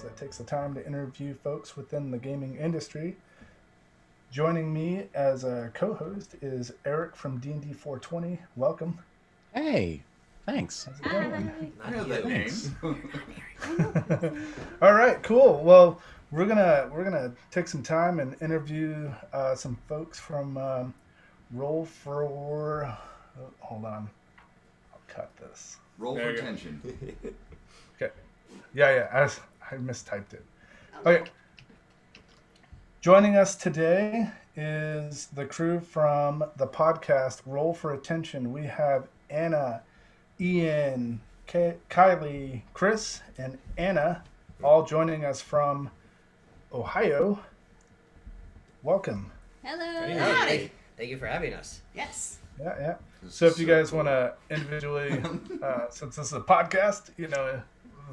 that takes the time to interview folks within the gaming industry. Joining me as a co-host is Eric from D&D 420. Welcome. Hey, thanks. How's it going? I know that name. All right, cool. Well, we're gonna take some time and interview some folks from Roll for. Hold on, I'll cut this. Roll for attention. Okay. Yeah. I mistyped it. Okay. Joining us today is the crew from the podcast Roll for Attention. We have Anna, Ian, Kylie, Chris, and Anna, all joining us from Ohio. Welcome. Hello. Hey, thank you for having us. Yes. Yeah. So if you guys want to individually, since this is a podcast,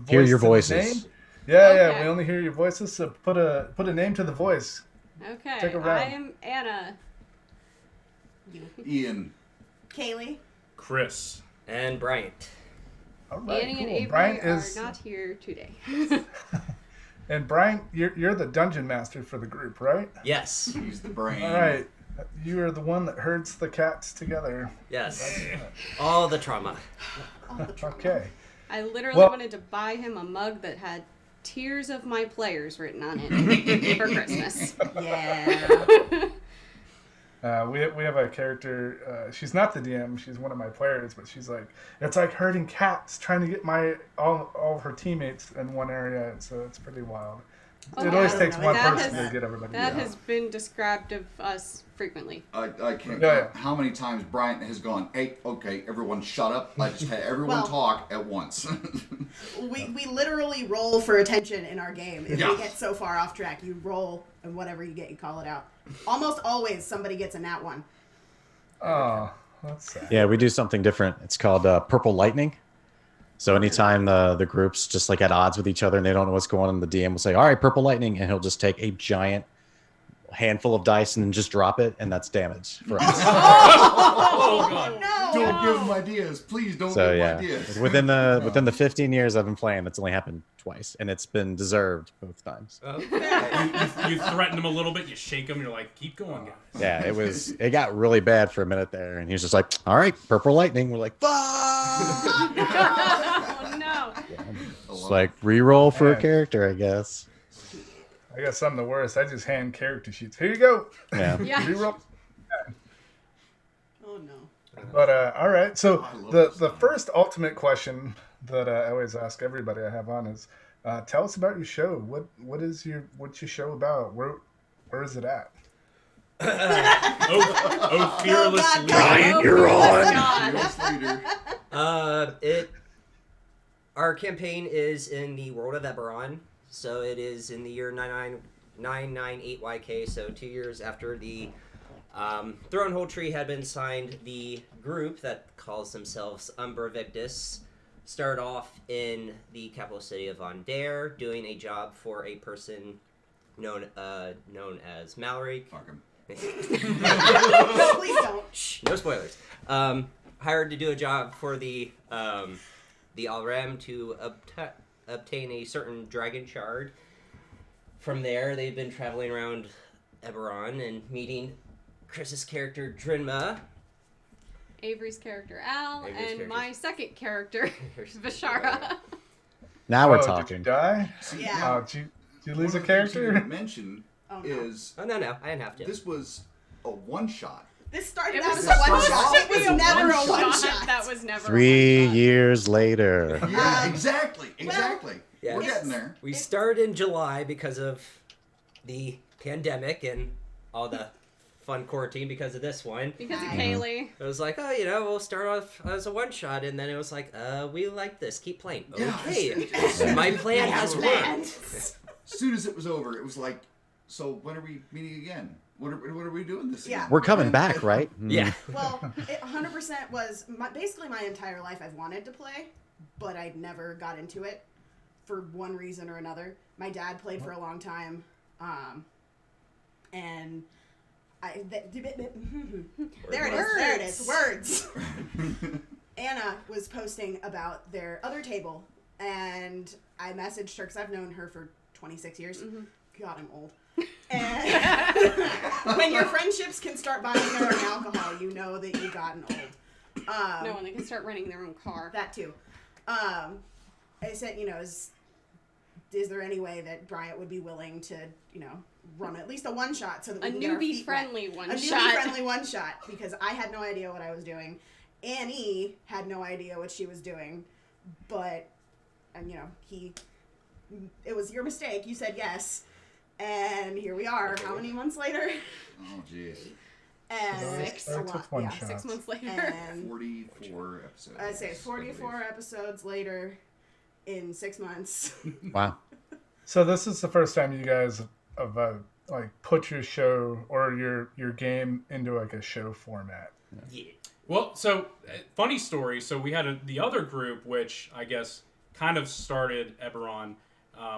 Hear your voice to the voices. name. Yeah, Okay. we only hear your voices. So put a name to the voice. Okay. Take a round. I'm Anna. Ian. Kaylee. Chris. And Bryant. All right, Annie cool. and Avery Brian are is not here today. and Brian, you're the dungeon master for the group, right? Yes. He's the brain. All right. You are the one that herds the cats together. Yes. All the trauma. Okay. I literally Well- wanted to buy him a mug that had Tears of My Players written on it for Christmas. Yeah. We have a character. She's not the DM. She's one of my players, but she's like, it's like herding cats, trying to get all of her teammates in one area. So it's pretty wild. Oh, It always yeah. takes one That person has- to get everybody. That together. has been described of us frequently. I can't Yeah. count how many times Bryant has gone, hey, okay, everyone shut up. I just had everyone Well- talk at once. We literally roll for attention in our game. If Yeah. we get so far off track, you roll, and whatever you get, you call it out. Almost always somebody gets a nat one. Oh, that's sad. Yeah, we do something different. It's called Purple Lightning. So anytime the group's just like at odds with each other and they don't know what's going on, the DM will say, all right, Purple Lightning, and he'll just take a giant handful of dice and then just drop it, and that's damage for us. Oh, God. No! Don't give them ideas. Please don't So give yeah, them ideas. within the 15 years I've been playing, that's only happened twice, and it's been deserved both times. You threaten him a little bit, you shake him, you're like, keep going, guys. Yeah, it got really bad for a minute there, and he was just like, all right, Purple Lightning. We're like, fuck! Oh no. It's like re-roll for a Man. character, I guess. I guess I'm the worst. I just hand character sheets. Here you go. Yeah. Yeah. Reroll. Oh, no. But all right. So I love the this the song. first ultimate question that I always ask everybody I have on is, tell us about your show. What's your show about? Where is it at? Oh, fearless God, leader. Brian, Oh, you're my on. God. Leader. Our campaign is in the world of Eberron, so it is in the year 998 YK, so 2 years after the Thronehold Tree had been signed. The group that calls themselves Umbra Victus started off in the capital city of Ondare, doing a job for a person known as Mallory. Fuck him. Please don't. Shh, no spoilers. Hired to do a job for the Alrem to obtain a certain dragon shard. From there, they've been traveling around Eberron and meeting Chris's character Drinma. Avery's character Al, Avery's and character. my second character, Vishara. Now we're Did you talking. die? Yeah. Did you lose a One of the things you character? didn't mention Oh, no. is Oh, no, I didn't have to. this was a one-shot. This started It out was as a one supposed shot. to It be was a never a one-shot. one shot. That was never 3 a one-shot. years later. Yeah, Um, exactly. Yeah. We're Yes. getting there. We started in July because of the pandemic and all the fun quarantine because of this one. Because of Mhm. Kaylee. It was like, oh, we'll start off as a one-shot, and then it was like, we like this, keep playing. Yeah, Okay, as my plan has worked. soon as it was over, it was like, so when are we meeting again? What are we doing this Yeah. again? We're coming back, right? Yeah. Well, it 100% was basically my entire life I've wanted to play, but I never got into it for one reason or another. My dad played for a long time, and there it is, words. Anna was posting about their other table, and I messaged her because I've known her for 26 years. Mhm. God, I'm old. And when your friendships can start buying their own alcohol, you know that you've gotten old. No, when they can start renting their own car. That too. I said, is there any way that Bryant would be willing to, run at least a one shot so that we A can get our feet wet? newbie-friendly one A shot. newbie-friendly one shot, because I had no idea what I was doing. Annie had no idea what she was doing, but, it was your mistake. You said yes, and here we are. How many months later? Oh, jeez. And Six. a lot, Took one yeah. shot. 6 months later. And 44 episodes. I'd say I 44 believe. episodes later in 6 months. Wow. So this is the first time you guys have put your show or your game into like a show format. Yeah. Well, so funny story. So we had the other group, which I guess kind of started Eberron.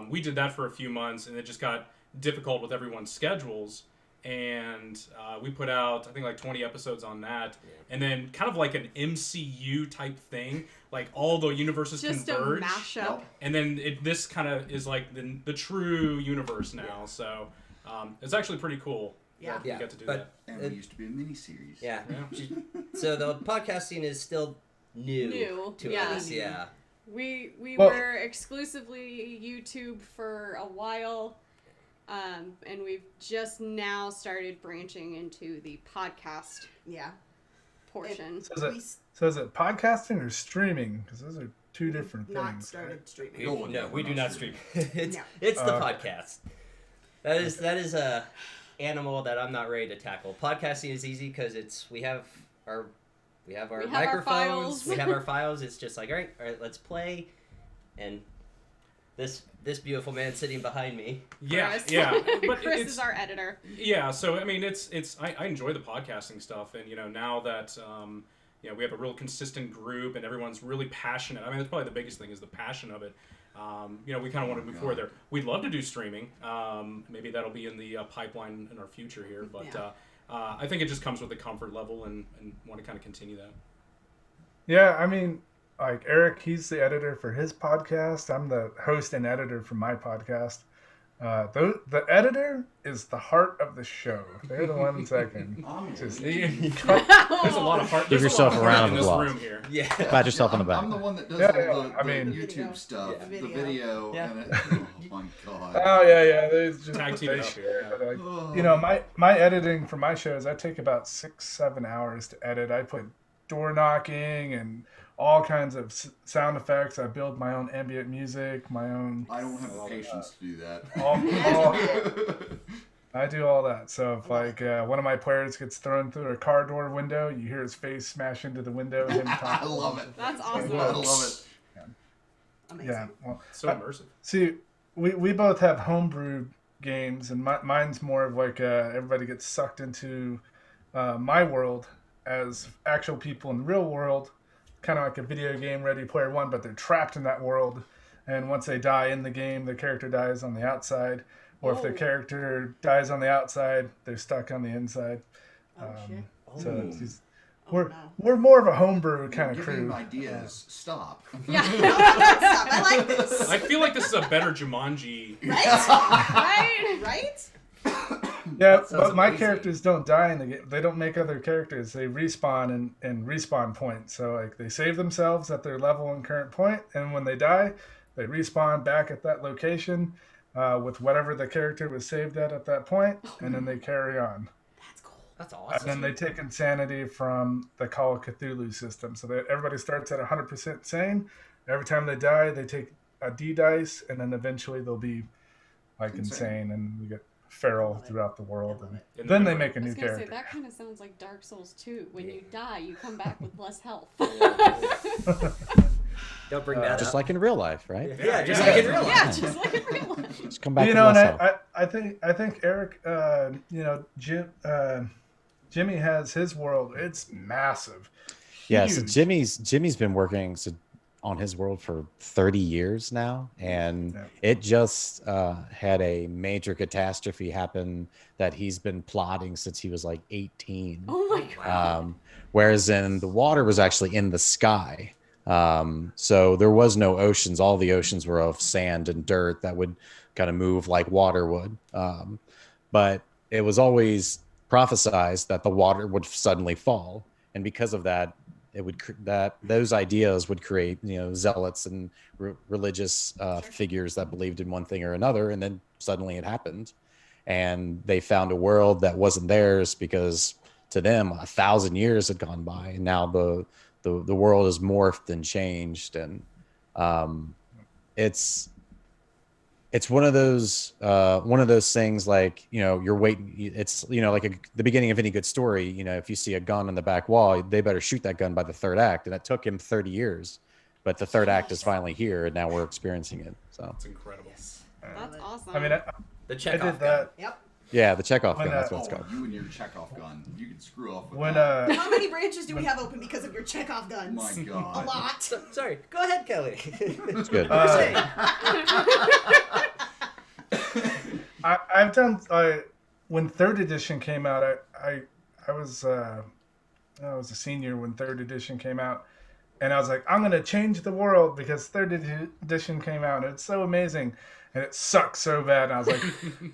We did that for a few months, and it just got difficult with everyone's schedules. And we put out, I think, like 20 episodes on that. Yeah. And then kind of like an MCU type thing, like all the universes Just converge. a mashup. And then this kind of is like the true universe now. So it's actually pretty cool. Yeah. that we Yeah, get to do but- that. And we used to be a mini-series. Yeah. Yeah. So the podcasting is still new, New, to yeah. us. Yeah. We Well- were exclusively YouTube for a while, and we've just now started branching into the podcast Yeah. portion. So is it podcasting or streaming? Because those are two different Not things. started streaming. No, we do not stream. it's No. it's the Okay. podcast. That is a animal that I'm not ready to tackle. Podcasting is easy because we have our We have our microphones, files. we have our files. It's just like all right, let's play, and this beautiful man sitting behind me. Yeah, Chris. yeah. But Chris it's, is our editor. yeah, so I mean, I enjoy the podcasting stuff, and now that we have a real consistent group and everyone's really passionate. I mean, that's probably the biggest thing is the passion of it. We kind of want to move forward there. We'd love to do streaming. Maybe that'll be in the pipeline in our future here, but Yeah. I think it just comes with the comfort level and want to kind of continue that. Yeah, I mean, like Eric, he's the editor for his podcast. I'm the host and editor for my podcast. The editor is the heart of the show. They're the ones that can just There's a lot of heart. Give there's yourself a a lot of round heart of in this applause. room here. Yeah. Pat yourself on the back. I'm the one that does Yeah, all yeah, I mean- the Video. YouTube stuff, Yeah. the video, Yeah. and oh my god. Oh yeah. There's just Tag team it up here, yeah. But, like, my editing for my shows, I take about 6-7 hours to edit. I put door knocking and all kinds of sound effects. I build my own ambient music, my own. I don't have the patience to do that. I do all that. So if one of my players gets thrown through a car door window, you hear his face smash into the window. And him I love it. That's I awesome. love it. Amazing. Yeah. Well, So immersive. see, we both have homebrew games, and mine's more of like everybody gets sucked into my world as actual people in the real world, kind of like a video game Ready Player One, but they're trapped in that world. And once they die in the game, their character dies on the outside. Or if their Oh. character dies on the outside, they're stuck on the inside. Oh, shit. So it's just, Oh, we're no. we're more of a homebrew kind of Give crew. him ideas. Stop. Yeah. Stop. I like this. I feel like this is a better Jumanji. Right? Right? Right? Yeah, sounds but my amazing. characters don't die in the game. They don't make other characters. They respawn in respawn points. So like they save themselves at their level and current point, and when they die, they respawn back at that location with whatever the character was saved at that point, and then they carry on. That's cool. That's And awesome. then they take insanity from the Call of Cthulhu system. So that everybody starts at 100% sane. Every time they die, they take a D dice, and then eventually they'll be like insane, and we get feral throughout the world. love And it. then they make a I new was gonna say character. that kind of sounds like Dark Souls 2. When you die, you come back with less health. Don't bring that Just up. like in real life, right? Yeah, just Yeah. like in real life. Yeah, just like in real life. Just come back You with know, and less health. I think Eric, Jimmy has his world. It's massive. Yeah, so Huge. Jimmy's been working on his world for 30 years now, and Yeah. it just had a major catastrophe happen that he's been plotting since he was like 18. Oh my god. Whereas in the water was actually in the sky. So there was no oceans. All the oceans were of sand and dirt that would kind of move like water would. But it was always prophesized that the water would suddenly fall, and because of that, it would that those ideas would create zealots and religious figures that believed in one thing or another, and then suddenly it happened, and they found a world that wasn't theirs because to them 1,000 years had gone by, and now the world has morphed and changed, and it's one of those things like you're waiting. It's like the beginning of any good story. If you see a gun on the back wall, they better shoot that gun by the third act, and it took him 30 years, but the third act is finally here, and now we're experiencing it. So It's incredible. That's awesome. I mean, The I Chekhov did gun. that Yep. yeah, the Chekhov gun. When, That's what it's Oh, called. you and your Chekhov gun. You can screw off with when that. How many branches do we have open because of your Chekhov guns? My God. A lot. Sorry, go ahead, Kelly. It's good. I've done when third edition came out. I was a senior when third edition came out, and I was like, I'm gonna change the world because third edition came out, and it's so amazing, and it sucks so bad. And I was like,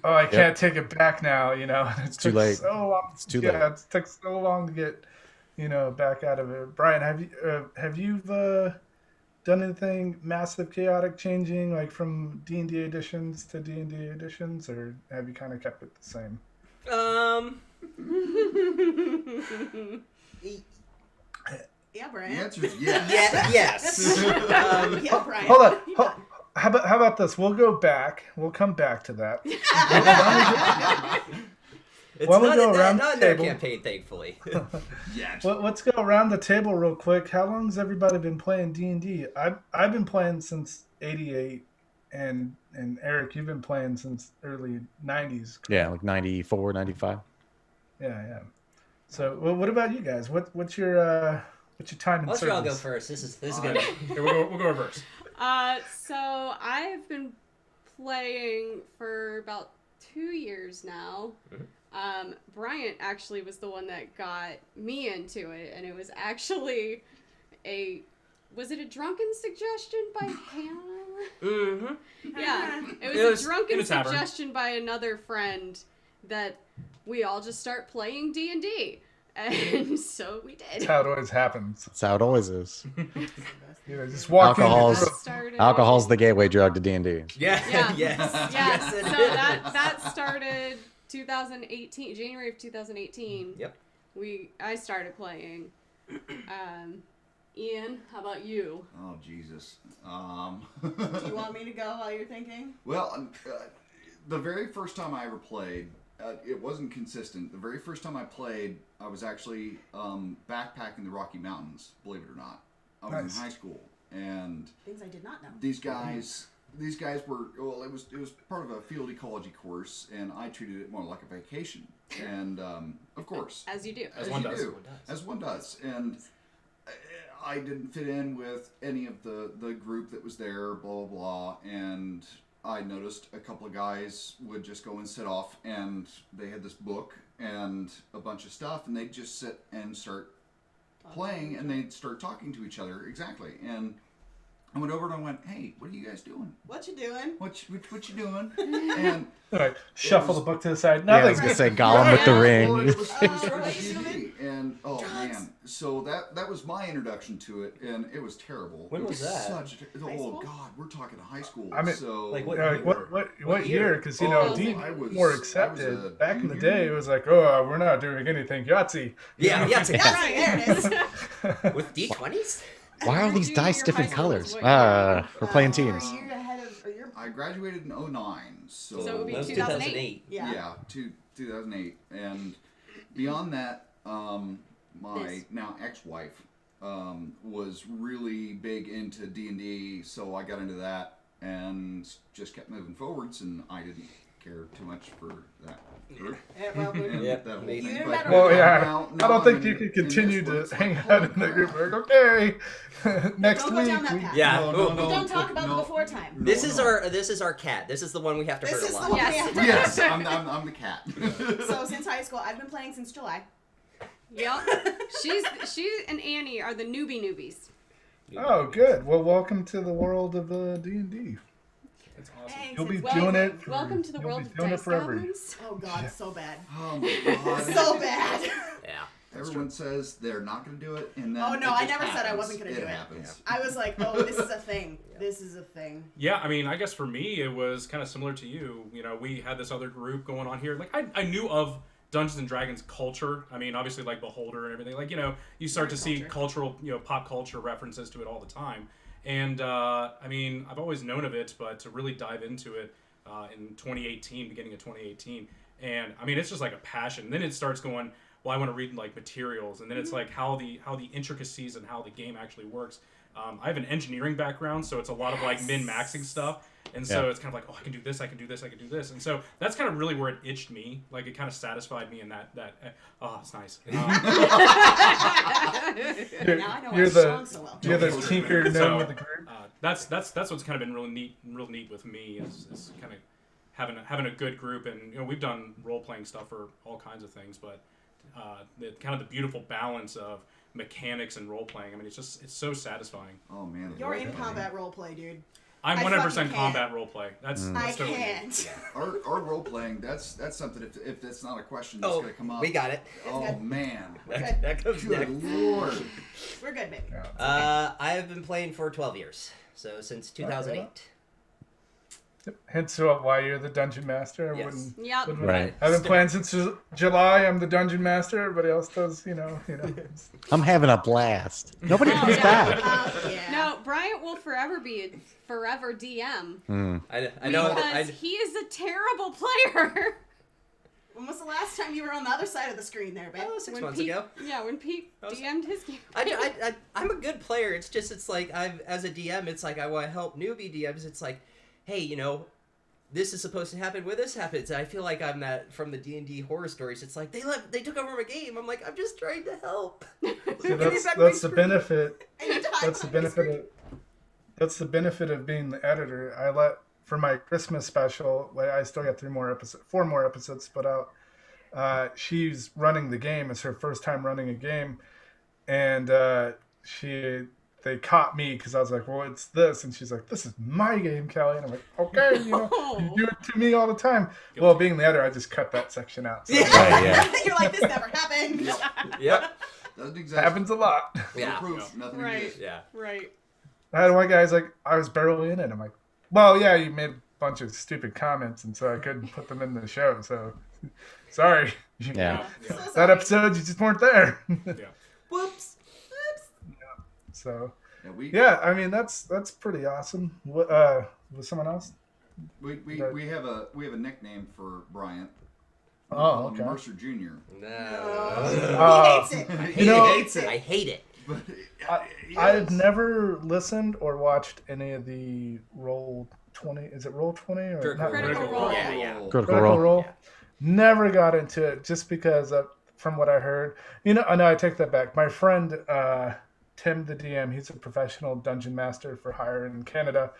oh, I can't take it back now. It's too late. So long. It's too late. Yeah, it took so long to get back out of it. Brian, have you done anything massive, chaotic, changing, like from D&D editions to D&D editions, or have you kind of kept it the same? Yeah, The Brian. answer is yes. Yes. Yeah, Brian. Hold on. How about this? We'll go back. We'll come back to that. It's Why don't we not, go in around not the in their table? campaign, thankfully. Yes. Let's go around the table real quick. How long has everybody been playing D&D? I've been playing since '88, and Eric, you've been playing since early '90s. Yeah, like 94, 95. Yeah. So, what about you guys? What's your time in Let's all go service? first. This is good. Okay, we'll go reverse. So I've been playing for about 2 years now. Bryant actually was the one that got me into it, and it was actually was it a drunken suggestion by Hannah? Mm-hmm. Yeah, it It was was a drunken in a tavern. suggestion by another friend that we all just start playing D&D. And so we That's did. how it always happens. That's how it always is. Just walk Alcohol's- in. That started- Alcohol's the gateway drug to D&D. Yeah. Yeah. Yes. Yeah, Yes, it so is. that started 2018, January of 2018. Yep. I started playing. Ian, how about you? Oh, Jesus. Do you want me to go while you're thinking? Well, the very first time I ever played, it wasn't consistent. The very first time I played, I was actually backpacking the Rocky Mountains, believe it or not. I was Nice. in high school, and Things I did not know. these guys were, well, it was part of a field ecology course, and I treated it more like a vacation. And of course, As you do. As as one you does. do, as one does, and I didn't fit in with any of the group that was there, blah blah blah, and I noticed a couple of guys would just go and sit off, and they had this book and a bunch of stuff, and they'd just sit and start playing, and they'd start talking to each other. Exactly. And I went over and I went, "Hey, what are you guys doing? What you doing? What you doing?" And All right, shuffle the book to the side. Yeah, I Nothing. was gonna say Gollum with the well, ring. it was what are you D&D, and oh man, so that was my introduction to it, and it was terrible. When It was that? Such High oh school? God, we're talking high school. I mean, so like what- Yeah, what year? Because Oh, D I was- more I was accepted. a Back in the junior. day, it was like, oh, we're not doing anything. Yahtzee. Yeah. That's right, there it is. With D20s? Why are all these Junior dice year different high school colors? is what year? We're playing You're teams. a year ahead of, or you're, I graduated in 09, so So it would be That was 2008. yeah. yeah, 2008, and beyond that, my This. now ex-wife was really big into D&D, so I got into that and just kept moving forwards, and I didn't care too much for that group Yeah, well, and Yep, that whole me thing. neither. But Well, yeah. now I don't think I'm you in- could in continue this where to it's hang like, out in holy the crap. group. Like, okay, next Don't go week. down that path. Yeah. No, Ooh. no, Don't talk about no, the before time. no, This is no. our cat. This is the one we have to This hurt is a the lot. one Yes. we have to- Yes, I'm the cat. So since high school, I've been playing since July. Yep. She and Annie are the newbies. Oh, good. Well, welcome to the world of D&D. It's awesome. Thanks, You'll be it's doing welcome. it. Welcome to the You'll world be of doing it dice forever. goblins. Oh god, so bad. Oh my god. So bad. Yeah. Everyone says they're not going to do it, and then Oh, no, it I just never said I happens. wasn't gonna do it. Happens. I was like, oh, this is a thing. This is a thing. Yeah, I mean, I guess for me, it was kind of similar to you. You know, we had this other group going on here. Like, I knew of Dungeons and Dragons culture. I mean, obviously, like Beholder and everything. Like, you know, you start to see cultural, you know, pop culture references to it all the time. And, I mean, I've always known of it, but to really dive into it in 2018, beginning of 2018, and, I mean, it's just like a passion. Then it starts going, well, I want to read, like, materials. And then it's like how the intricacies and how the game actually works. I have an engineering background, so it's a lot of like min-maxing stuff, and so it's kind of like, oh, I can do this, I can do this, I can do this, and so that's kind of really where it itched me. Like it kind of satisfied me in that. Oh, it's nice. Now I know why it's song so well. You're the tinker known So, with the group. that's what's kind of been real neat with me is kind of having a good group, and you know we've done role playing stuff for all kinds of things, but the kind of the beautiful balance of mechanics and role playing. I mean, it's so satisfying. Oh man. You're in combat roleplay, dude. I'm I 100% fucking combat role play. That's I totally me. can't. Our role playing. That's something. If that's not a question that's Oh, gonna come up. we got it. Oh good. man. That comes next. Good lord. We're good, baby. I have been playing for 12 years, so since 2008. Hence why you're the dungeon master. I Yes. wouldn't. Yep. Right. I've been playing since July. I'm the dungeon master. Everybody else does, you know. I'm having a blast. Nobody Oh, comes yeah. back. Yeah. No, Bryant will forever be a forever DM I know because that he is a terrible player. When was the last time you were on the other side of the screen there, babe? 6 When months Pete, ago. Yeah, when Pete DM'd his game. I'm a good player. It's like as a DM, it's like I want to help newbie DMs. It's like, hey, you know, this is supposed to happen when this happens. And I feel like I'm that from the D&D horror stories. It's like they took over my game. I'm like, I'm just trying to help. See, that's the benefit. And you died That's the on my benefit screen. of. That's the benefit of being the editor. I let for my Christmas special. Like I still got 4 more episodes put out. She's running the game. It's her first time running a game, and they caught me because I was like, well, it's this, and she's like, this is my game, Kelly, and I'm like, okay, you know, you do it to me all the time. Well, being the editor, I just cut that section out. So Right, yeah. You're like, this never happened. Yep. Doesn't it exactly. happens a lot. Yeah. No proof. Nothing Right. exists. Yeah. Right. I had one guy's like, I was barely in it. I'm like, well, yeah, you made a bunch of stupid comments, and so I couldn't put them in the show. So, sorry. Yeah. So That sorry. episode, you just weren't there. Whoops. So, Yeah, yeah, I mean, that's pretty awesome. What, was someone else? we have a nickname for Bryant. We Oh, call him okay. Mercer Jr. No. He hates it. You know, He hates it. I hate it. But I've never listened or watched any of the Roll20. Is it Roll20 or not? Critical Role. Yeah, yeah. Critical Critical Role. Role. Yeah. Never got into it just because from what I heard. You know, no, I take that back. My friend Tim, the DM, he's a professional dungeon master for hire in Canada.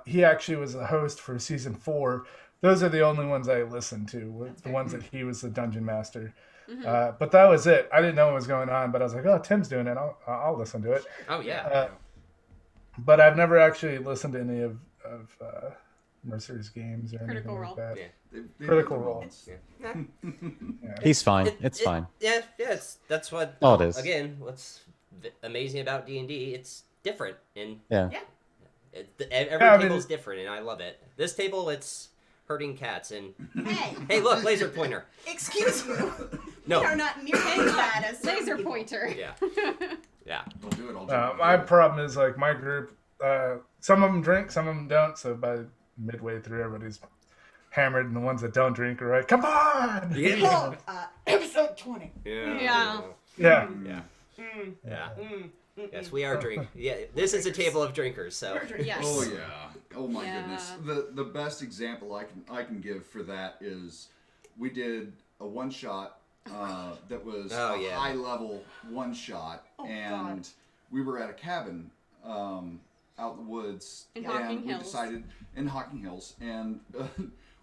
He actually was a host for season 4. Those are the only ones I listened to, were the ones that he was the dungeon master. But that was it. I didn't know what was going on, but I was like, oh, Tim's doing it. I'll listen to it. Oh yeah. But I've never actually listened to any of Mercer's games or Critical anything Role. like that. Yeah. they Critical do Role. once. He's fine. It's fine. Yeah, that's what. Oh, it is. Again, what's amazing about D&D? It's different, and Yeah. every I mean, table's different, and I love it. This table, it's herding cats, and Hey, hey, look, laser pointer. excuse you. No. We are not nearly as bad as some Laser people. pointer. Yeah. Yeah. Don't do it. I'll jump My in. problem is like my group. Some of them drink, some of them don't. So by midway through, everybody's hammered, and the ones that don't drink are like, "Come on!" Well, episode 20. Yeah. Yeah. Yeah. Mm, Yeah. mm, mm, Yes, we are drink. Yeah, this is a table of drinkers. So. We're drinking. Yes. Oh yeah. Oh my Yeah. goodness. The best example I can give for that is we did a one shot that was Oh, a yeah. high level one shot, Oh, and God. we were at a cabin out in the woods, In and Hocking we Hills. decided in Hocking Hills, and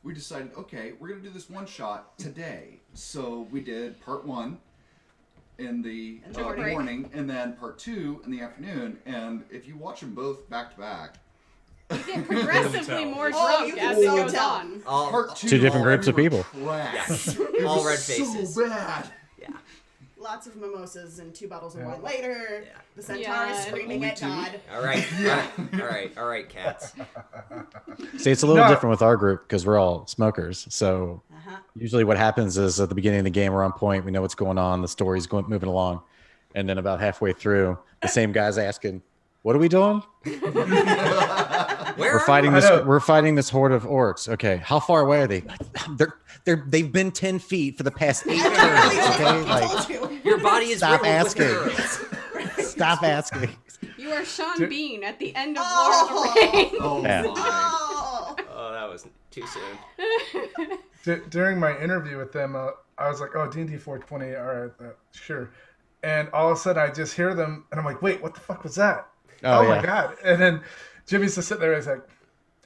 we decided, okay, we're gonna do this one shot today. So we did part 1. in the the morning. morning, and then part 2 in the afternoon. And if you watch them both back to back, You get progressively more Oh, drunk you as can it so goes tell. on. part 2, Two different all groups of we were people. trashed. Yeah. It All was red faces. So bad. Yeah. Lots of mimosas and 2 bottles of wine later. Yeah. The centaur Yeah. is screaming Only at 2? God. All right. All right, cats. See, it's a little No. different with our group because we're all smokers. So Uh-huh. usually what happens is at the beginning of the game, we're on point. We know what's going on. The story's moving along. And then about halfway through, the same guy's asking, what are we doing? Where We're are fighting you? this. I know. We're fighting this horde of orcs. Okay, how far away are they? They've been 10 feet for the past 8 turns. Okay, I like told you. Your body is Stop riddled with asking. arrows. stop asking. You are Sean Dude. Bean at the end of Oh. Lord of the Rings. Oh Yeah. my. Oh. Oh, that was too soon. During my interview with them, I was like, "Oh, D&D 420, all right, sure." And all of a sudden, I just hear them, and I'm like, "Wait, what the fuck was that?" Oh, my yeah. god! And then Jimmy's just sitting there, and he's like,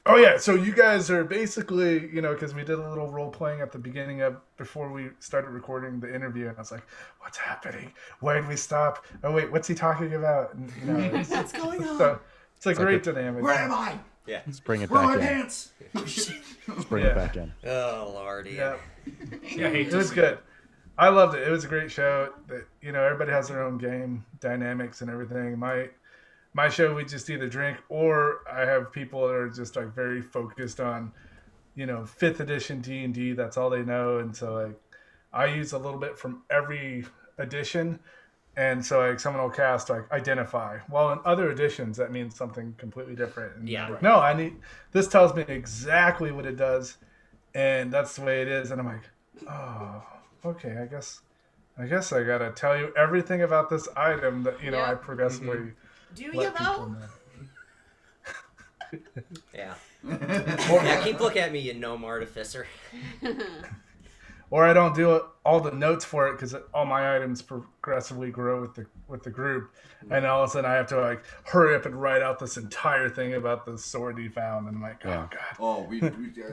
"Oh yeah, so you guys are basically, because we did a little role playing at the beginning of before we started recording the interview, and I was like, what's happening? Why did we stop? Oh wait, what's he talking about?" And, it's, What's going on? so it's a like great a- dynamic. Where am I? Yeah. Let's bring it Where are my back in. pants? Let's bring Yeah. it back in. Oh, Lordy. Yeah. Yeah, I hate It to was see good. I loved it. It was a great show. That everybody has their own game dynamics and everything. My show, we just either drink or I have people that are just like very focused on, 5th edition D&D. That's all they know, and so like I use a little bit from every edition, and so like someone will cast like identify. Well, in other editions, that means something completely different. And Yeah. I'm like, no, I need this tells me exactly what it does, and that's the way it is. And I'm like, oh, okay, I guess I gotta tell you everything about this item that Yeah. I progressively Do you let people though? know. Yeah. Yeah, keep looking at me, you gnome artificer. Or I don't do all the notes for it because all my items progressively grow with the group, and all of a sudden I have to like hurry up and write out this entire thing about the sword he found, and I'm like, Yeah. oh god. Oh,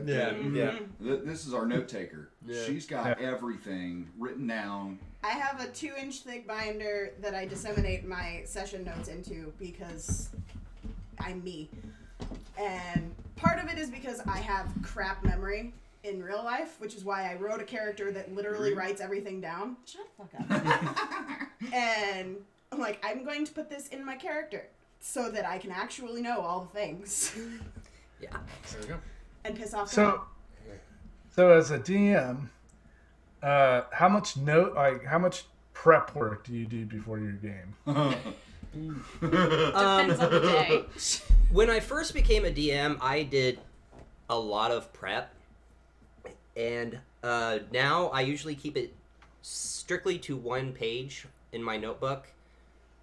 Yeah. This is our note taker. She's got everything written down. I have a 2-inch thick binder that I disseminate my session notes into because I'm me. And part of it is because I have crap memory in real life, which is why I wrote a character that literally writes everything down. Shut the fuck up. And I'm like, I'm going to put this in my character so that I can actually know all the things Yeah. There we go. and piss off So as a DM, how much prep work do you do before your game? Depends on the day. When I first became a DM, I did a lot of prep. And now I usually keep it strictly to 1 page in my notebook.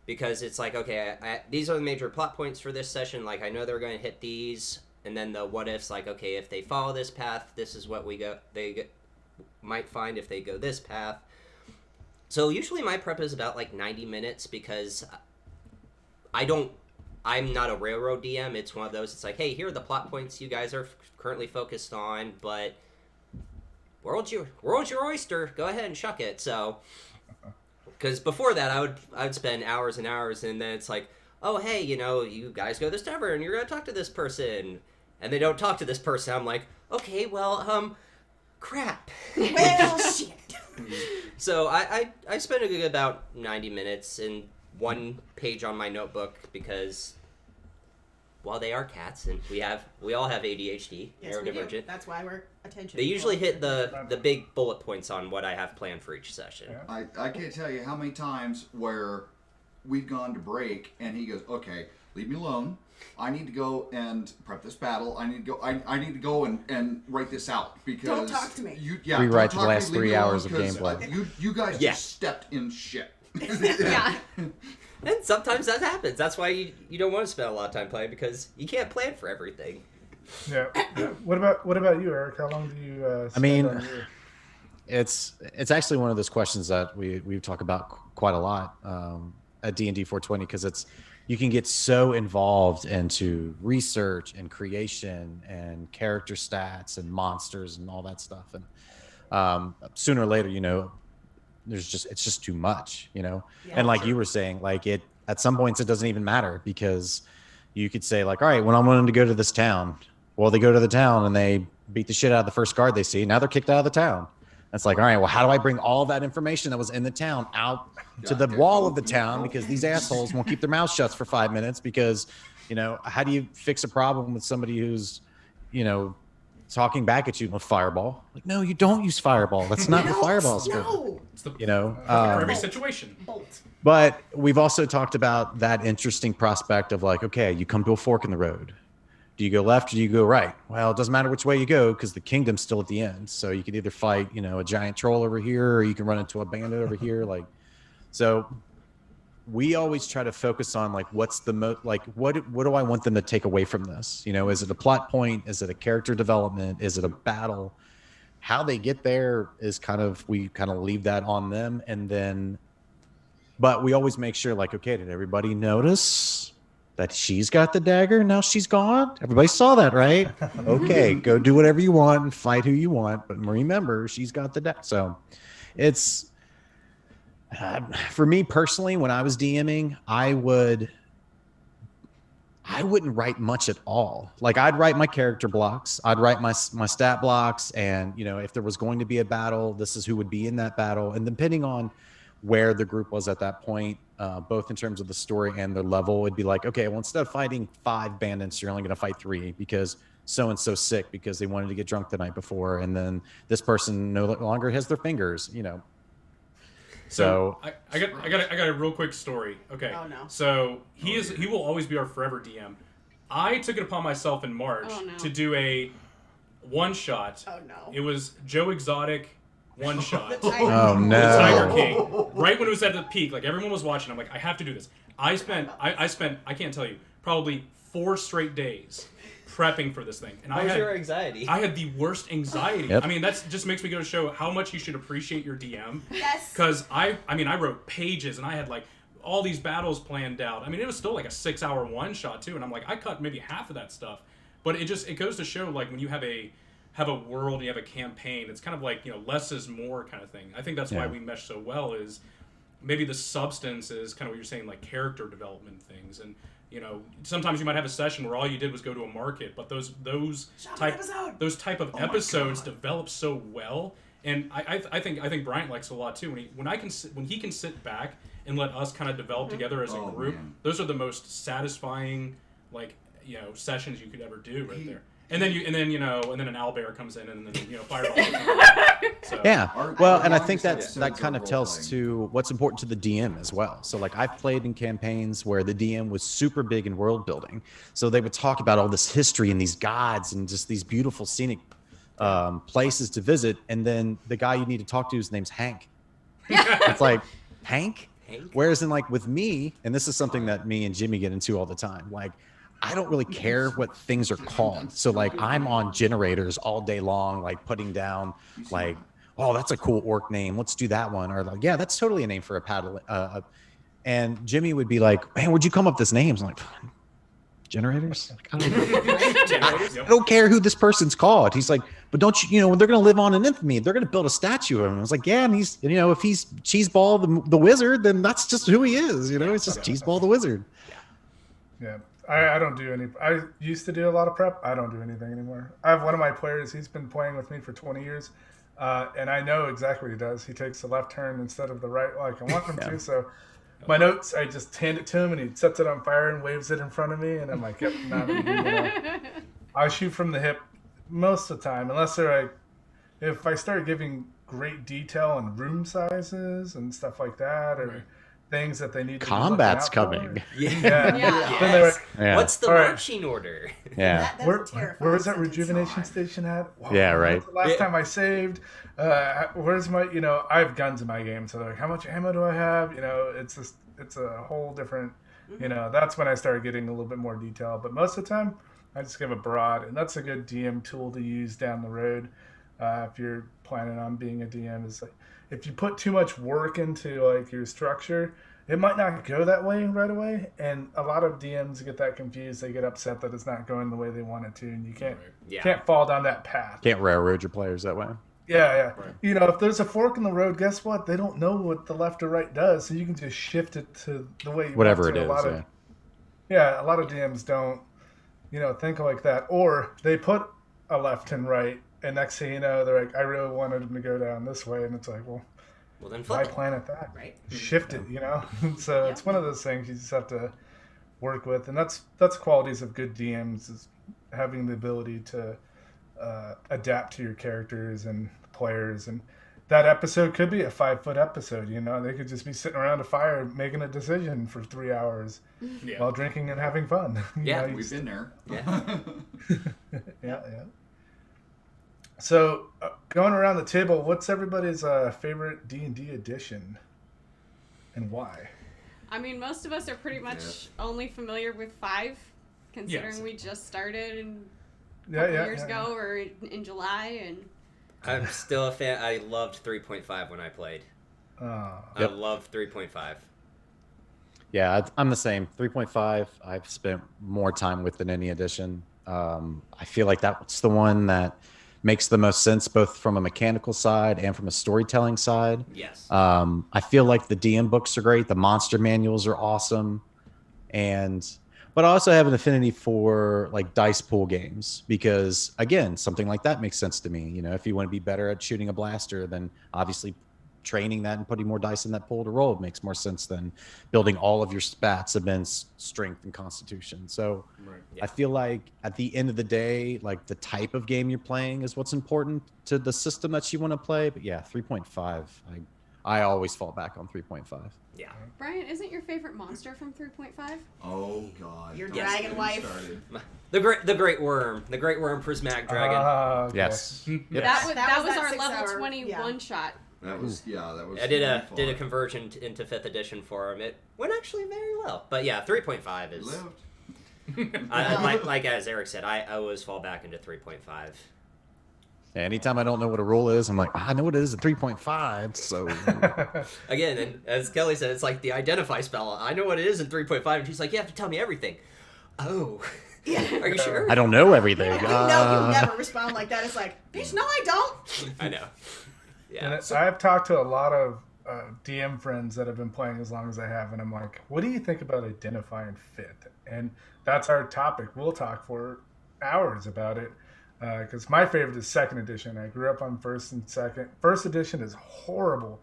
Because it's like, okay, these are the major plot points for this session. Like, I know they're going to hit these. And then the what ifs, like, okay, if they follow this path, this is what they might find if they go this path. So usually my prep is about like 90 minutes because I'm not a railroad DM. It's one of those, it's like, hey, here are the plot points you guys are currently focused on, but world's your oyster. Go ahead and shuck it. So, because before that, I would spend hours and hours, and then it's like, oh, hey, you guys go to this tavern, you're going to talk to this person, and they don't talk to this person. I'm like, okay, well, crap. Well, shit. So I spend a good about 90 minutes in 1 page on my notebook because, well, they are cats and we all have ADHD, Yes, we do. neurodivergent. That's why we're attention. They usually hit the big bullet points on what I have planned for each session. Yeah. I can't tell you how many times where we've gone to break and he goes, okay, leave me alone. I need to go and prep this battle. I need to go and write this out because Don't talk to me. Rewrite don't the talk to last me, leave 3 me alone, hours of 'cause, gameplay. You guys Yeah. just stepped in shit. Yeah. And sometimes that happens. That's why you don't want to spend a lot of time playing because you can't plan for everything. Yeah. What about you, Eric? How long do you spend mean, on your... It's actually one of those questions that we talk about quite a lot at D&D 420 because you can get so involved into research and creation and character stats and monsters and all that stuff, and sooner or later, it's just too much, you know. Yeah, And like sure. you were saying, like it at some points it doesn't even matter because you could say like, all right, when I'm wanting to go to this town, well, they go to the town and they beat the shit out of the first guard they see. Now they're kicked out of the town. It's like, all right, well, how do I bring all that information that was in the town out to the wall of the town because these assholes won't keep their mouths shut for 5 minutes because, you know, how do you fix a problem with somebody who's, you know, talking back at you with fireball? Like, no, you don't use fireball. That's not what fireball's for. No. It's the You know, for every situation. Bolt. but we've also talked about that interesting prospect of like, okay, you come to a fork in the road. Do you go left or do you go right? Well, it doesn't matter which way you go because the kingdom's still at the end. So you could either fight, you know, a giant troll over here or you can run into a bandit over here. Like, so we always try to focus on like, what's the most, like, what do I want them to take away from this? You know, is it a plot point? Is it a character development? Is it a battle? How they get there is we kind of leave that on them. And then, but we always make sure like, okay, did everybody notice that she's got the dagger? Now she's gone. Everybody saw that, right? Okay, go do whatever you want and fight who you want. But remember, she's got the dagger. So it's, for me personally, when I was DMing, I wouldn't write much at all. Like I'd write my character blocks, I'd write my stat blocks, and you know, if there was going to be a battle, this is who would be in that battle. And depending on where the group was at that point, both in terms of the story and the level, it'd be like, okay, well, instead of fighting 5 bandits, you're only going to fight 3 because so-and-so's sick because they wanted to get drunk the night before. And then this person no longer has their fingers, you know. So I got a real quick story. Okay. Oh, no. So he will always be our forever DM. I took it upon myself in March to do a one shot. Oh no. It was Joe Exotic one shot. oh no. The Tiger King. Right when it was at the peak, like everyone was watching, I'm like, I have to do this. I spent I can't tell you, probably 4 straight days prepping for this thing. And How was your anxiety? I had the worst anxiety. Yep. I mean, that just makes me go to show how much you should appreciate your DM. Yes. Because I wrote pages and I had like all these battles planned out. I mean, it was still like a 6-hour one shot too, and I'm like, I cut maybe half of that stuff. But it goes to show like when you have a world and you have a campaign, it's kind of like, you know, less is more kind of thing. I think that's why we mesh so well is maybe the substance is kind of what you're saying, like character development things. And you know, sometimes you might have a session where all you did was go to a market, but those type of episodes develop so well. And I think Bryant likes it a lot too. When he can sit back and let us kind of develop together as a group, those are the most satisfying, like, you know, sessions you could ever do right there. And then an owlbear comes in and then, you know, fireball. So. Yeah. Well, and I think that kind of tells to what's important to the DM as well. So like I've played in campaigns where the DM was super big in world building. So they would talk about all this history and these gods and just these beautiful scenic places to visit. And then the guy you need to talk to, his name's Hank. It's like, Hank? Whereas in like with me, and this is something that me and Jimmy get into all the time, like I don't really care what things are called. So like I'm on generators all day long, like putting down like, oh, that's a cool orc name. Let's do that one. Or like, yeah, that's totally a name for a paddle. And Jimmy would be like, man, where'd you come up with this name? I'm like, generators? Like, I don't care who this person's called. He's like, but don't you know, they're going to live on in infamy. They're going to build a statue of him. I was like, yeah, and he's, you know, if he's Cheeseball the wizard, then that's just who he is. You know, it's just Cheeseball the wizard. Yeah. I don't do any. I used to do a lot of prep. I don't do anything anymore. I have one of my players. He's been playing with me for 20 years, and I know exactly what he does. He takes the left turn instead of the right, like I want him to. So my notes, I just hand it to him, and he sets it on fire and waves it in front of me, and I'm like, yep, not me. You know? I shoot from the hip most of the time, unless they're like, if I start giving great detail on room sizes and stuff like that, or things that they need to combat's coming. Yes. What's the marching order? Yeah. Where is that rejuvenation station at? Wow, yeah, right. The last time I saved, where's my, you know, I have guns in my game, so they're like, how much ammo do I have? You know, it's a whole different, you know, that's when I started getting a little bit more detail. But most of the time, I just give a broad, and that's a good DM tool to use down the road. If you're planning on being a DM, is like, if you put too much work into like your structure, it might not go that way right away. And a lot of DMs get that confused. They get upset that it's not going the way they want it to, and you can't fall down that path. Can't railroad your players that way. Yeah. Right. If there's a fork in the road, guess what? They don't know what the left or right does, so you can just shift it to the way you Whatever want it to. is, yeah. A lot of DMs don't, think like that. Or they put a left and right, and next thing you know, they're like, I really wanted them to go down this way, and it's like, well, then why flip it. plan it that? Right. Shift it, So Yep. it's one of those things you just have to work with, and that's qualities of good DMs is having the ability to adapt to your characters and players. And that episode could be a 5-foot episode. They could just be sitting around a fire making a decision for 3 hours Yeah. while drinking and having fun. Yeah, We've been there. Yeah. Yeah. So going around the table, what's everybody's favorite D&D edition and why? I mean, most of us are pretty much only familiar with 5, considering Yes. we just started Yeah, years ago or in July, and I'm still a fan. I loved 3.5 when I played. I loved 3.5. Yeah, I'm the same. 3.5, I've spent more time with than any edition. I feel like that's the one that makes the most sense, both from a mechanical side and from a storytelling side. Yes. I feel like the DM books are great. The monster manuals are awesome. But I also have an affinity for like dice pool games because, again, something like that makes sense to me. If you want to be better at shooting a blaster, then obviously training that and putting more dice in that pool to roll makes more sense than building all of your spats against strength and constitution. So Right. I feel like at the end of the day, like the type of game you're playing is what's important to the system that you want to play. But yeah, 3.5, I always fall back on 3.5. Yeah. Brian, isn't your favorite monster from 3.5? Oh God. Your Don't dragon get me wife. started. The great worm prismatic dragon. Okay. Yes. Yep. That was that our 6 level hour, 20 yeah. one shot. That was I did a really fun. conversion into 5th edition for him. It went actually very well. But yeah, 3.5 We is lived. like as Eric said, I always fall back into 3.5. Anytime I don't know what a rule is, I'm like, I know what it is at 3.5. So Again, and as Kelly said, it's like the identify spell. I know what it is in 3.5, and she's like, you have to tell me everything. Oh. Yeah. Are you sure? I don't know everything. You know you never respond like that. It's like, bitch, no, I don't. I know. And Yeah. I've talked to a lot of DM friends that have been playing as long as I have, and I'm like, what do you think about identifying fit? And that's our topic. We'll talk for hours about it because my favorite is 2nd edition. I grew up on 1st and 2nd. 1st edition is horrible.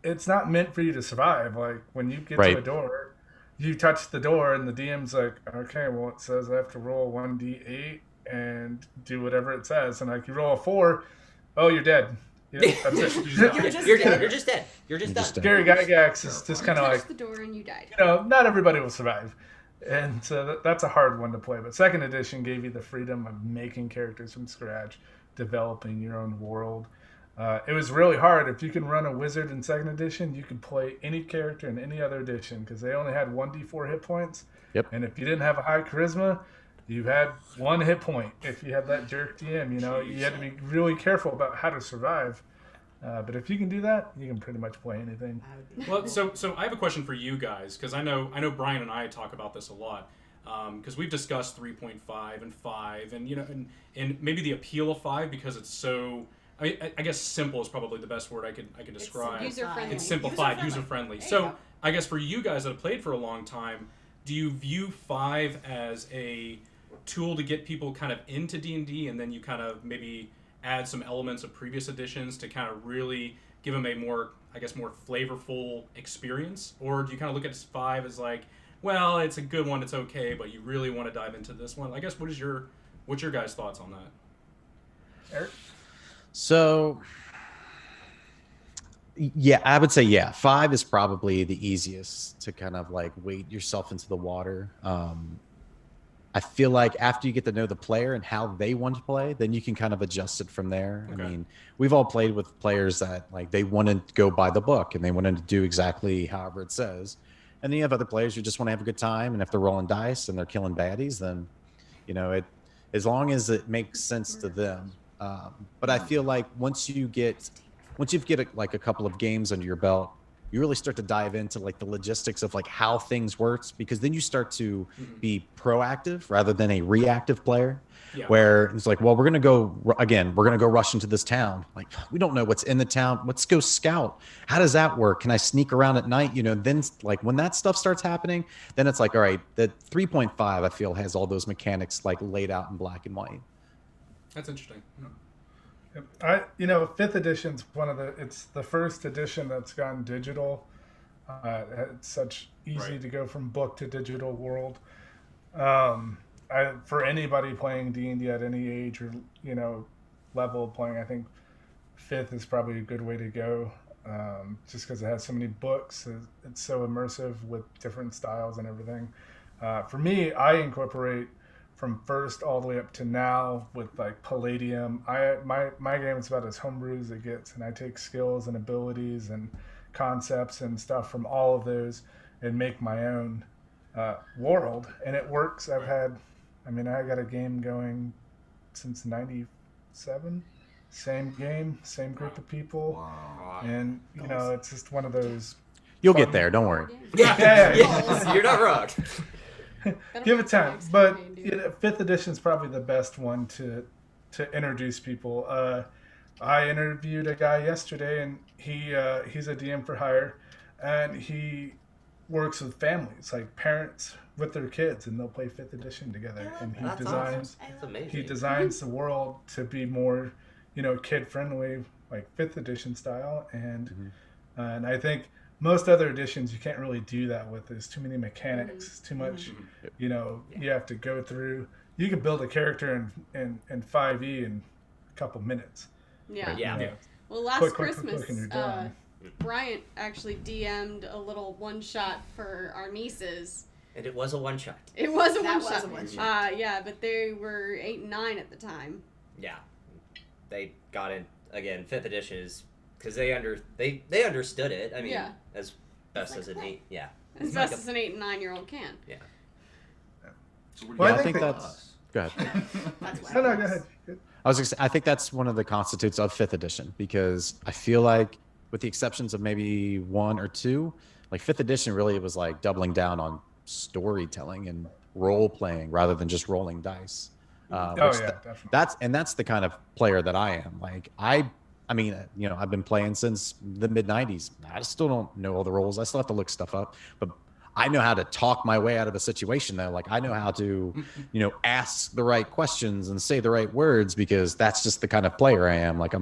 It's not meant for you to survive. Like when you get to Right. a door, you touch the door, and the DM's like, okay, well, it says I have to roll 1d8 and do whatever it says. And like you roll a 4, oh, you're dead. That's it. You're just dead. dead. You're just dead. You're just done. just dead. Gary Gygax is just kind of Touch like, the door and you died. not everybody will survive. And so that's a hard one to play. But 2nd edition gave you the freedom of making characters from scratch, developing your own world. It was really hard. If you can run a wizard in 2nd edition, you could play any character in any other edition because they only had 1d4 hit points. Yep. And if you didn't have a high charisma, you had 1 hit point. If you had that jerk DM, you had to be really careful about how to survive. But if you can do that, you can pretty much play anything. Well, so I have a question for you guys because I know Brian and I talk about this a lot because we've discussed 3.5 and 5 and and maybe the appeal of 5 because it's so I guess simple is probably the best word I could describe. User friendly. It's simplified, user friendly. So go. I guess for you guys that have played for a long time, do you view 5 as a tool to get people kind of into D&D and then you kind of maybe add some elements of previous editions to kind of really give them a more flavorful experience? Or do you kind of look at 5 as like, well, it's a good one, it's okay, but you really want to dive into this one? I guess what's your guys' thoughts on that? Eric? So, yeah, I would say, 5 is probably the easiest to kind of like wade yourself into the water. I feel like after you get to know the player and how they want to play, then you can kind of adjust it from there. Okay. I mean, we've all played with players that like they wanted to go by the book and they wanted to do exactly however it says. And then you have other players who just want to have a good time. And if they're rolling dice and they're killing baddies, then, as long as it makes sense to them. But I feel like once you've get like a couple of games under your belt, you really start to dive into like the logistics of like how things works, because then you start to be proactive rather than a reactive player. Yeah. Where it's like, well, we're going to go rush into this town. Like, we don't know what's in the town. Let's go scout. How does that work? Can I sneak around at night? Then like when that stuff starts happening, then it's like, all right, the 3.5, I feel, has all those mechanics like laid out in black and white. That's interesting. Fifth edition's it's the first edition that's gone digital. It's such easy to go from book to digital world. For anybody playing D&D at any age or level of playing, I think fifth is probably a good way to go. Just because it has so many books, it's so immersive with different styles and everything. For me, I incorporate from first all the way up to now with like Palladium. My game is about as homebrew as it gets, and I take skills and abilities and concepts and stuff from all of those and make my own world, and it works. I got a game going since '97. Same game, same group of people. Wow. And it's just one of those. You'll get there, don't worry. Yeah. You're not wrong. Give it time. But fifth edition is probably the best one to introduce people. I interviewed a guy yesterday, and he's a DM for hire, and he works with families, like parents with their kids, and they'll play fifth edition together. And he designs Amazing. the world to be more, kid friendly, like fifth edition style. And and I think most other editions you can't really do that with. There's too many mechanics, too much, you have to go through. You can build a character in 5e in a couple minutes. Yeah. Yeah. Well, last Quick, Christmas, and you're done. Bryant actually DM'd a little one-shot for our nieces. And it was a one-shot. It was a That one-shot. was a one-shot. Yeah, but they were 8 and 9 at the time. Yeah. They got in, again, 5th edition is, because they understood it. I mean, Yeah. as best It's as like it play. need. Yeah. As best as an 8 and 9-year-old can. Yeah. So what do Well, you I think about that's- us? Go ahead. That's why. No, go ahead. I was gonna say, I think that's one of the constitutes of fifth edition, because I feel like, with the exceptions of maybe 1 or 2, like fifth edition really was like doubling down on storytelling and role playing rather than just rolling dice. Definitely. That's the kind of player that I am. Like I've been playing since the mid '90s. I still don't know all the roles. I still have to look stuff up, but I know how to talk my way out of a situation though. Like I know how to, ask the right questions and say the right words, because that's just the kind of player I am. Like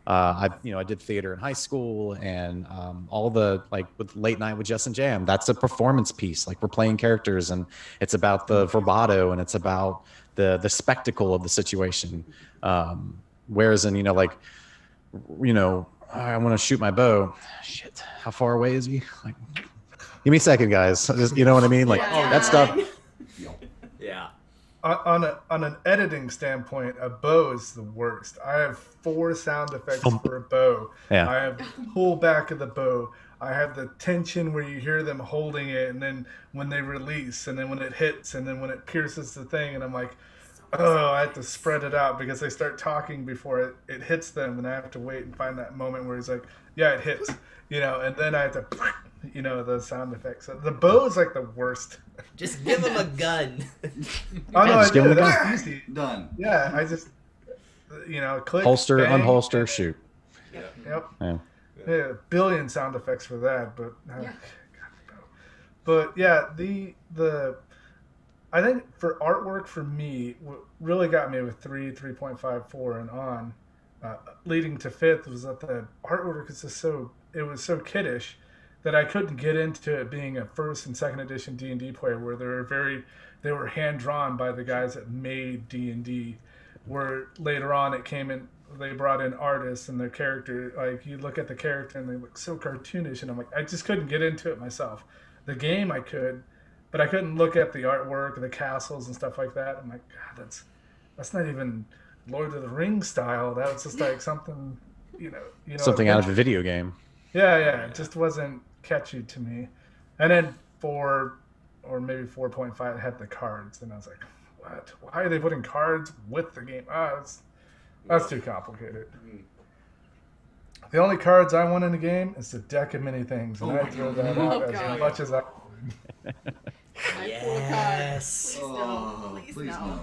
I did theater in high school, and all the, like with Late Night with Jess and Jam, that's a performance piece. Like we're playing characters, and it's about the bravado, and it's about the spectacle of the situation. Whereas in, I want to shoot my bow. Shit, how far away is he? Like, give me a second, guys. Just, you know what I mean? Like that stuff. Yeah. On an editing standpoint, a bow is the worst. I have 4 sound effects for a bow. Yeah. I have pull back of the bow. I have the tension where you hear them holding it, and then when they release, and then when it hits, and then when it pierces the thing, and I'm like, oh, I have to spread it out because they start talking before it hits them, and I have to wait and find that moment where he's like, yeah, it hits, and then I have to, the sound effects. So the bow is like the worst. Just give him a gun. Oh no, just give him a gun. That's easy. Done. Yeah, I just, click, Holster, bang, unholster, shoot. Yep. Yeah. Yeah, a billion sound effects for that, but but yeah, the I think for artwork for me, what really got me with 3.5, 4, and on, leading to 5th, was that the artwork is just so kiddish that I couldn't get into it being a 1st and 2nd edition D&D player, where they were hand drawn by the guys that made D&D. Where later on it came in, they brought in artists, and their character, like you look at the character and they look so cartoonish, and I'm like, I just couldn't get into it myself. The game I could, but I couldn't look at the artwork, the castles and stuff like that. I'm like, God, that's not even Lord of the Rings style. That was just like something, Something out of a video game. Yeah, it just wasn't catchy to me. And then 4 or maybe 4.5 had the cards, and I was like, what? Why are they putting cards with the game? That's too complicated. The only cards I want in the game is the deck of many things, and Oh I my throw God. that Oh, out as God. much as I. Yes. Please no. Please no.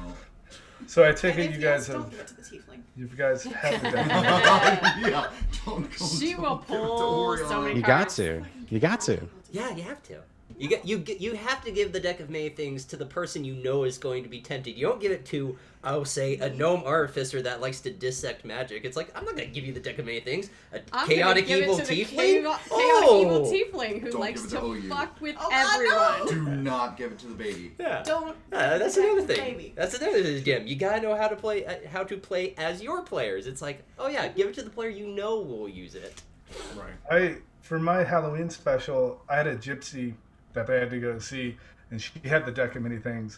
So I take And it if you yes, guys don't have. give it to the tiefling. You guys have the deck. Yeah, don't go. She will don't pull worry so on many You it. got to. You got to. Yeah, you have to. You have to give the deck of many things to the person you know is going to be tempted. You don't give it to, say, a gnome artificer that likes to dissect magic. It's like, I'm not going to give you the deck of many things. A I'm chaotic gonna give evil it to the tiefling? chaotic evil tiefling who Don't likes give it to to OU. fuck with Oh, God, everyone. Do not give it to the baby. Yeah. Don't. That's protect another the thing. baby. That's another thing, Jim. You gotta know how to play as your players. It's like, oh yeah, give it to the player you know will use it. Right. For my Halloween special, I had a gypsy that they had to go see, and she had the deck of many things.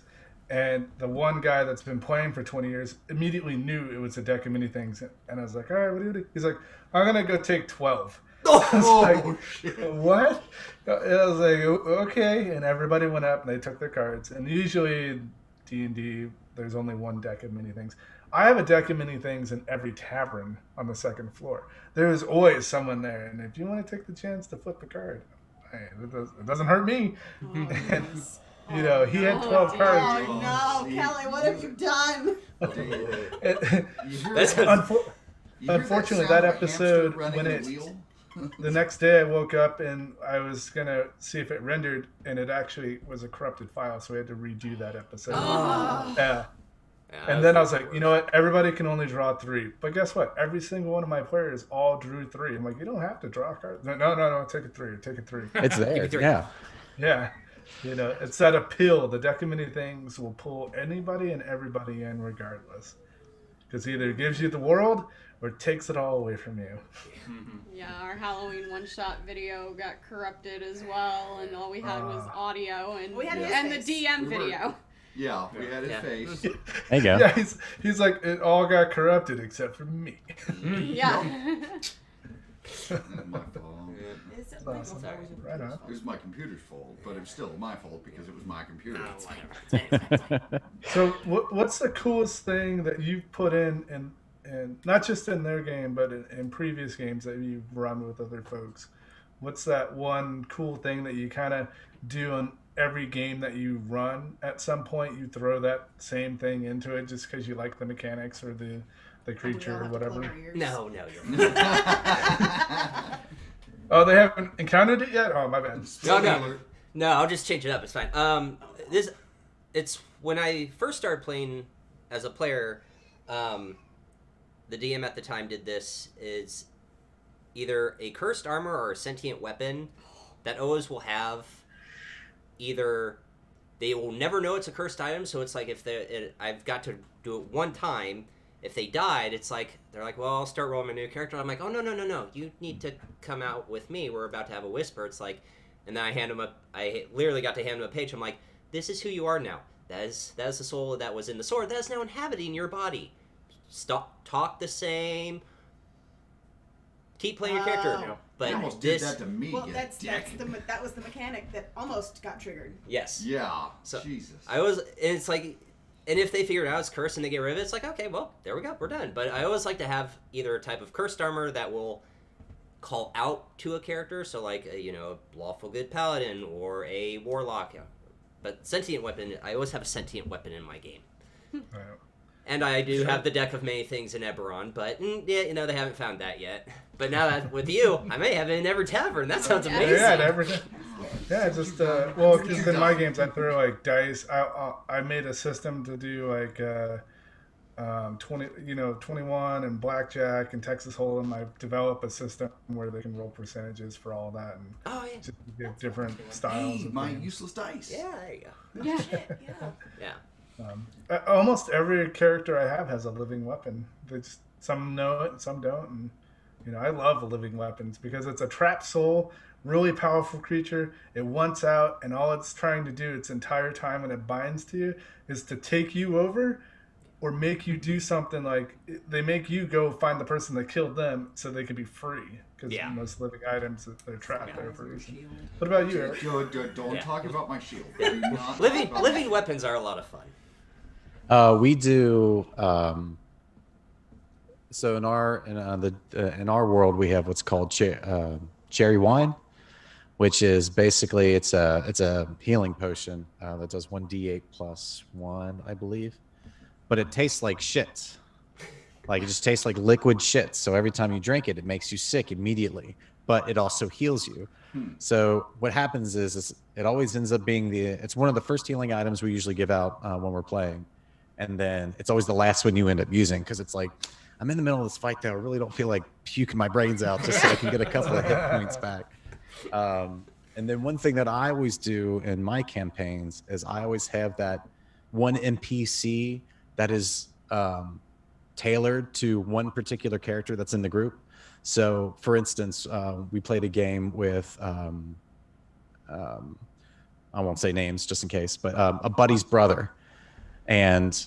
And the one guy that's been playing for 20 years immediately knew it was a deck of many things. And I was like, all right, what do you do? He's like, I'm going to go take 12. I was like, shit. what? And I was like, okay. And everybody went up and they took their cards. And usually D&D, there's only one deck of many things. I have a deck of many things in every tavern on the second floor. There's always someone there. And if you want to take the chance to flip a card, hey, it doesn't hurt me. And, you know, he had 12 cards. Oh no, see, Kelly, what have you done? You hear That's that? You hear Unfortunately, sound that of a hamster episode, running when a it- wheel? The next day I woke up and I was going to see if it rendered, and it actually was a corrupted file, so we had to redo that episode. Oh. Yeah. Yeah, And then I was like, you know what? Everybody can only draw 3. But guess what? Every single one of my players all drew 3. I'm like, you don't have to draw cards. No. Take a 3. Take a 3. It's there. Give it three. Yeah. Yeah. You know, it's that appeal. The deck of many things will pull anybody and everybody in regardless. Because either it gives you the world or it takes it all away from you. Yeah, our Halloween one-shot video got corrupted as well, and all we had was audio and We had his and the face. DM We were- video. Yeah, we had his Yeah. face. There you go. Yeah, he's like, it all got corrupted except for me. Yeah. That's my fault. Is it Awesome. legal? Right on. It was my computer's fault, but it was still my fault because it was my computer. So what's the coolest thing that you've put in not just in their game, but in previous games that you've run with other folks? What's that one cool thing that you kind of do in every game that you run? At some point, you throw that same thing into it just because you like the mechanics or the creature or whatever. No, you're Oh, they haven't encountered it yet? Oh, my bad. No, I'll just change it up. It's fine. It's when I first started playing as a player, the DM at the time did this is either a cursed armor or a sentient weapon that always will have either they will never know it's a cursed item, so it's like if I've got to do it one time. If they died, it's like they're like, well, I'll start rolling my new character. I'm like, oh no, you need to come out with me. We're about to have a whisper. It's like, and then I hand them up. I literally got to hand them a page. I'm like, this is who you are now. That is the soul that was in the sword that is now inhabiting your body. Stop, talk the same. Keep playing your character. Oh. But You almost this, did that to me. Well, you that dick. was the mechanic that almost got triggered. yes, Yeah. So, Jesus. it's like, and if they figure it out it's cursed and they get rid of it, it's like, okay, well, there we go, we're done. But I always like to have either a type of cursed armor that will call out to a character, so like a lawful good paladin or a warlock. But sentient weapon, I always have a sentient weapon in my game. And I do have the deck of many things in Eberron, but they haven't found that yet. But now that with you, I may have it in every tavern. That sounds amazing. Yeah, just because in my games I throw like dice. I made a system to do like 21 and blackjack and Texas Hold'em. I develop a system where they can roll percentages for all that and just give different styles. Hey, of my games. useless dice. Yeah, there you go. Yeah. Shit, yeah. Yeah. Almost every character I have has a living weapon. Some know it, some don't. And I love living weapons because it's a trapped soul, really powerful creature. It wants out, and all it's trying to do its entire time when it binds to you is to take you over or make you do something like they make you go find the person that killed them so they could be free. Because most living items, they're trapped there for a reason. What about you, Eric? Don't talk about my shield. Living weapons are a lot of fun. We do So in our world, we have what's called cherry wine, which is basically it's a healing potion that does 1d8 plus 1, I believe, but it tastes like shit. Like it just tastes like liquid shit. So every time you drink it, it makes you sick immediately, but it also heals you. So what happens is it always ends up being it's one of the first healing items we usually give out when we're playing, and then it's always the last one you end up using because it's like I'm in the middle of this fight though. I really don't feel like puking my brains out just so I can get a couple of hit points back. And then one thing that I always do in my campaigns is I always have that one NPC that is tailored to one particular character that's in the group. So, for instance, we played a game with, I won't say names just in case, but a buddy's brother. And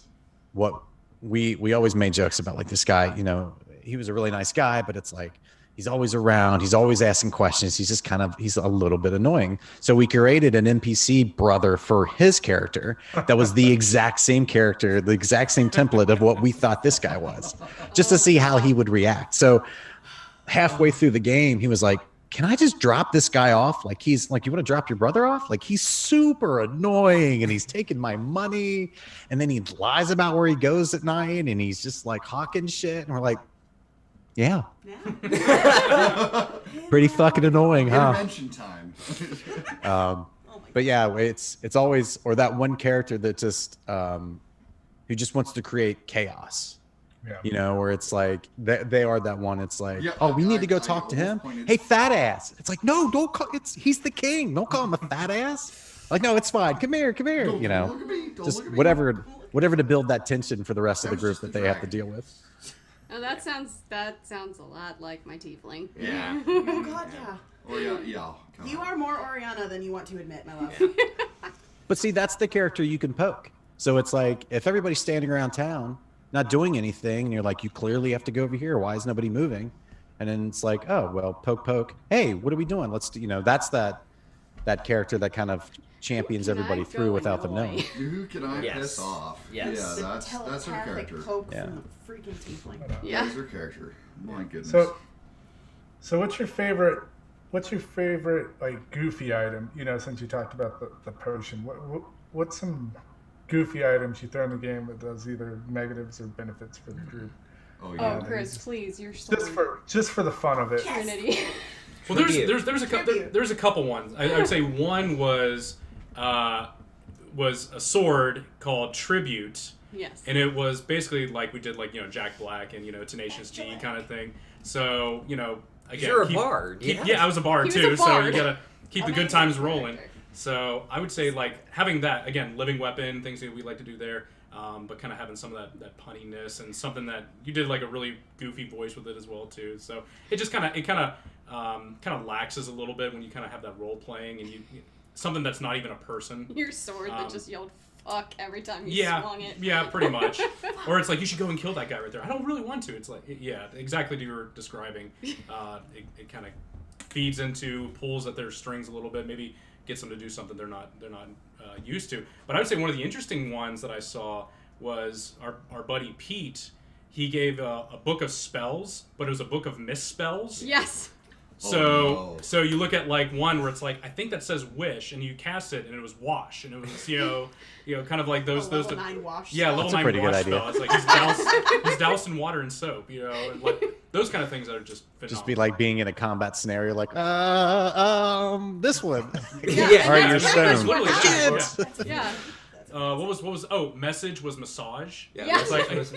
what we always made jokes about, like, this guy, you know, he was a really nice guy, but it's like, he's always around. He's always asking questions. He's just he's a little bit annoying. So we created an NPC brother for his character that was the exact same character, the exact same template of what we thought this guy was, just to see how he would react. So halfway through the game, he was like, can I just drop this guy off? Like, he's like, you want to drop your brother off? Like, he's super annoying and he's taking my money. And then he lies about where he goes at night and he's just like hawking shit. And we're like, yeah. Pretty fucking annoying, huh? Intervention time. But yeah, it's always, or that one character that just who just wants to create chaos. Yeah. You know, where it's like they are that one. It's like, Yeah, oh, we need to go I talk to him. almost pointed- Hey, fat ass. It's like, no, don't call. He's the king. Don't call him a fat ass. Like, no, it's fine. Come here. Don't You know, look at me. Don't just look at me. whatever to build that tension for the rest of the That was group just that the they have to dragon. deal with. Oh, that sounds a lot like my tiefling. Yeah. Oh God, yeah. Oh yeah. Come You on. are more Oriana than you want to admit, my love. But see, that's the character you can poke. So it's like, if everybody's standing around town, not doing anything, and you're like, you clearly have to go over here. Why is nobody moving? And then it's like, oh, well, poke. Hey, what are we doing? Let's do, you know, that's that character that kind of champions Can I everybody go through without them annoy? knowing. Who can I Yes. piss off? Yes. Yeah, that's her Telepathic character. poke Yeah. from the freaking tiefling. Yeah. That's her character. My goodness. So what's your favorite like goofy item? You know, since you talked about the potion, what's some goofy items you throw in the game that does either negatives or benefits for the group? oh Oh, yeah. Chris, please, your sword. Just for the fun of it. Trinity. Well, Tribute. there's a couple ones. I would say one was a sword called Tribute, Yes. and it was basically like we did, like, you know, Jack Black and, you know, Tenacious D kind of thing. So, you know, again, You're a bard. yeah, I was a bard He was too. a So you bard. gotta keep the good Amazing times rolling. character. So I would say, like, having that, again, living weapon, things that we like to do there, but kind of having some of that punniness and something that you did, like, a really goofy voice with it as well too. So it just kind of laxes a little bit when you kind of have that role playing and you something that's not even a person. Your sword that just yelled "fuck" every time you Yeah, swung it. yeah, pretty much. Or it's like, you should go and kill that guy right there. I don't really want to. It's like, yeah, exactly what you were describing. It kind of feeds into, pulls at their strings a little bit, maybe gets them to do something they're not used to. But I would say one of the interesting ones that I saw was our buddy Pete. He gave a book of spells, but it was a book of misspells. Yes. So no. so you look at, like, one where it's like, I think that says wish, and you cast it and it was wash, and it was, you know kind of like those Level 9 wash. yeah, spell. level That's a 9 pretty good wash idea. spell. It's like he's doused in water and soap, you know, and like those kind of things that are just phenomenal. Just be like being in a combat scenario, like, this one. Yeah. All right, you're That's stoned. literally Shit. that, Yeah. what was message was massage. Yeah, Yeah. it's like it was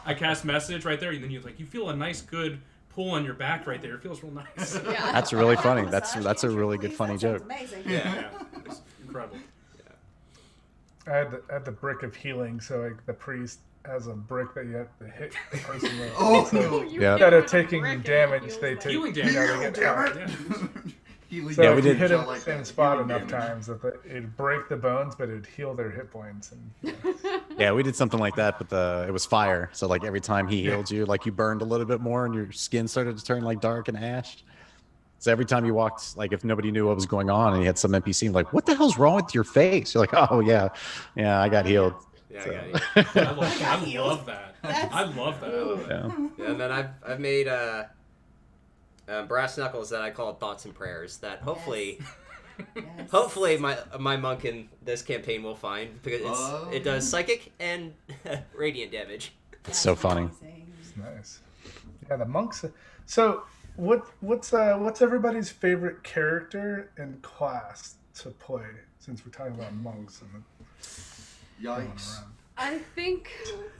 I cast message right there, and then you feel a nice good pull on your back right there. It feels real nice. Yeah. That's really I funny. want That's massage a cancer, really good please. funny That sounds joke. Amazing. Yeah, it's incredible. I had the brick of healing, so like the priest has a brick that you have to hit the person with. Oh, so no. You Yeah. hit instead it of with a taking brick and it damage, feels they like- take Healing you damage. know, they get Damn tired. it. Healing So Yeah, if we you did- hit them in like the same that. spot Healing enough damage. times that it'd break the bones, but it'd heal their hit points. And Yeah, we did something like that, but it was fire. So like every time he healed you, like you burned a little bit more, and your skin started to turn like dark and ash. So every time you walked, like if nobody knew what was going on, and you had some NPC like, "What the hell's wrong with your face?" You're like, "Oh yeah, I got healed." Yeah, So- yeah. I love that. That's- I love that. Yeah. And then I've made brass knuckles that I call thoughts and prayers that hopefully Yes. hopefully my monk in this campaign will find because it does psychic and radiant damage. It's so funny. Amazing. It's nice. Yeah, the monks. So, what's everybody's favorite character and class to play? Since we're talking about monks and going Yikes. around. I think,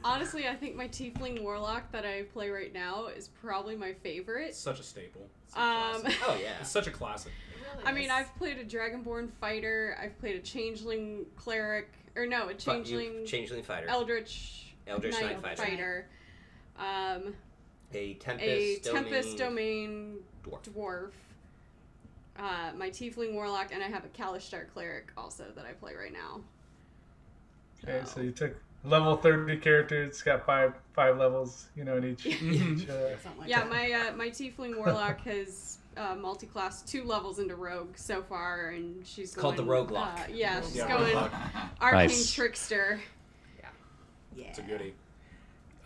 honestly, I think my Tiefling Warlock that I play right now is probably my favorite. It's such a staple. It's a classic. Oh yeah. It's such a classic. I mean, I've played a Dragonborn fighter, I've played a Changeling cleric, or no, a Changeling Changeling fighter. Eldritch Knight fighter. A A Tempest Tempest Domain Dwarf. Dwarf. My Tiefling Warlock, and I have a Kalishtar cleric also that I play right now. Okay, so you took level 30 characters. It's got five levels, in each. Something like Yeah, that. my Tiefling Warlock has multi-class 2 levels into Rogue so far, and she's Called the going, Roguelock. Yeah, she's Yeah, going Roguelock. Arcane Nice. Trickster. Yeah. It's a goodie.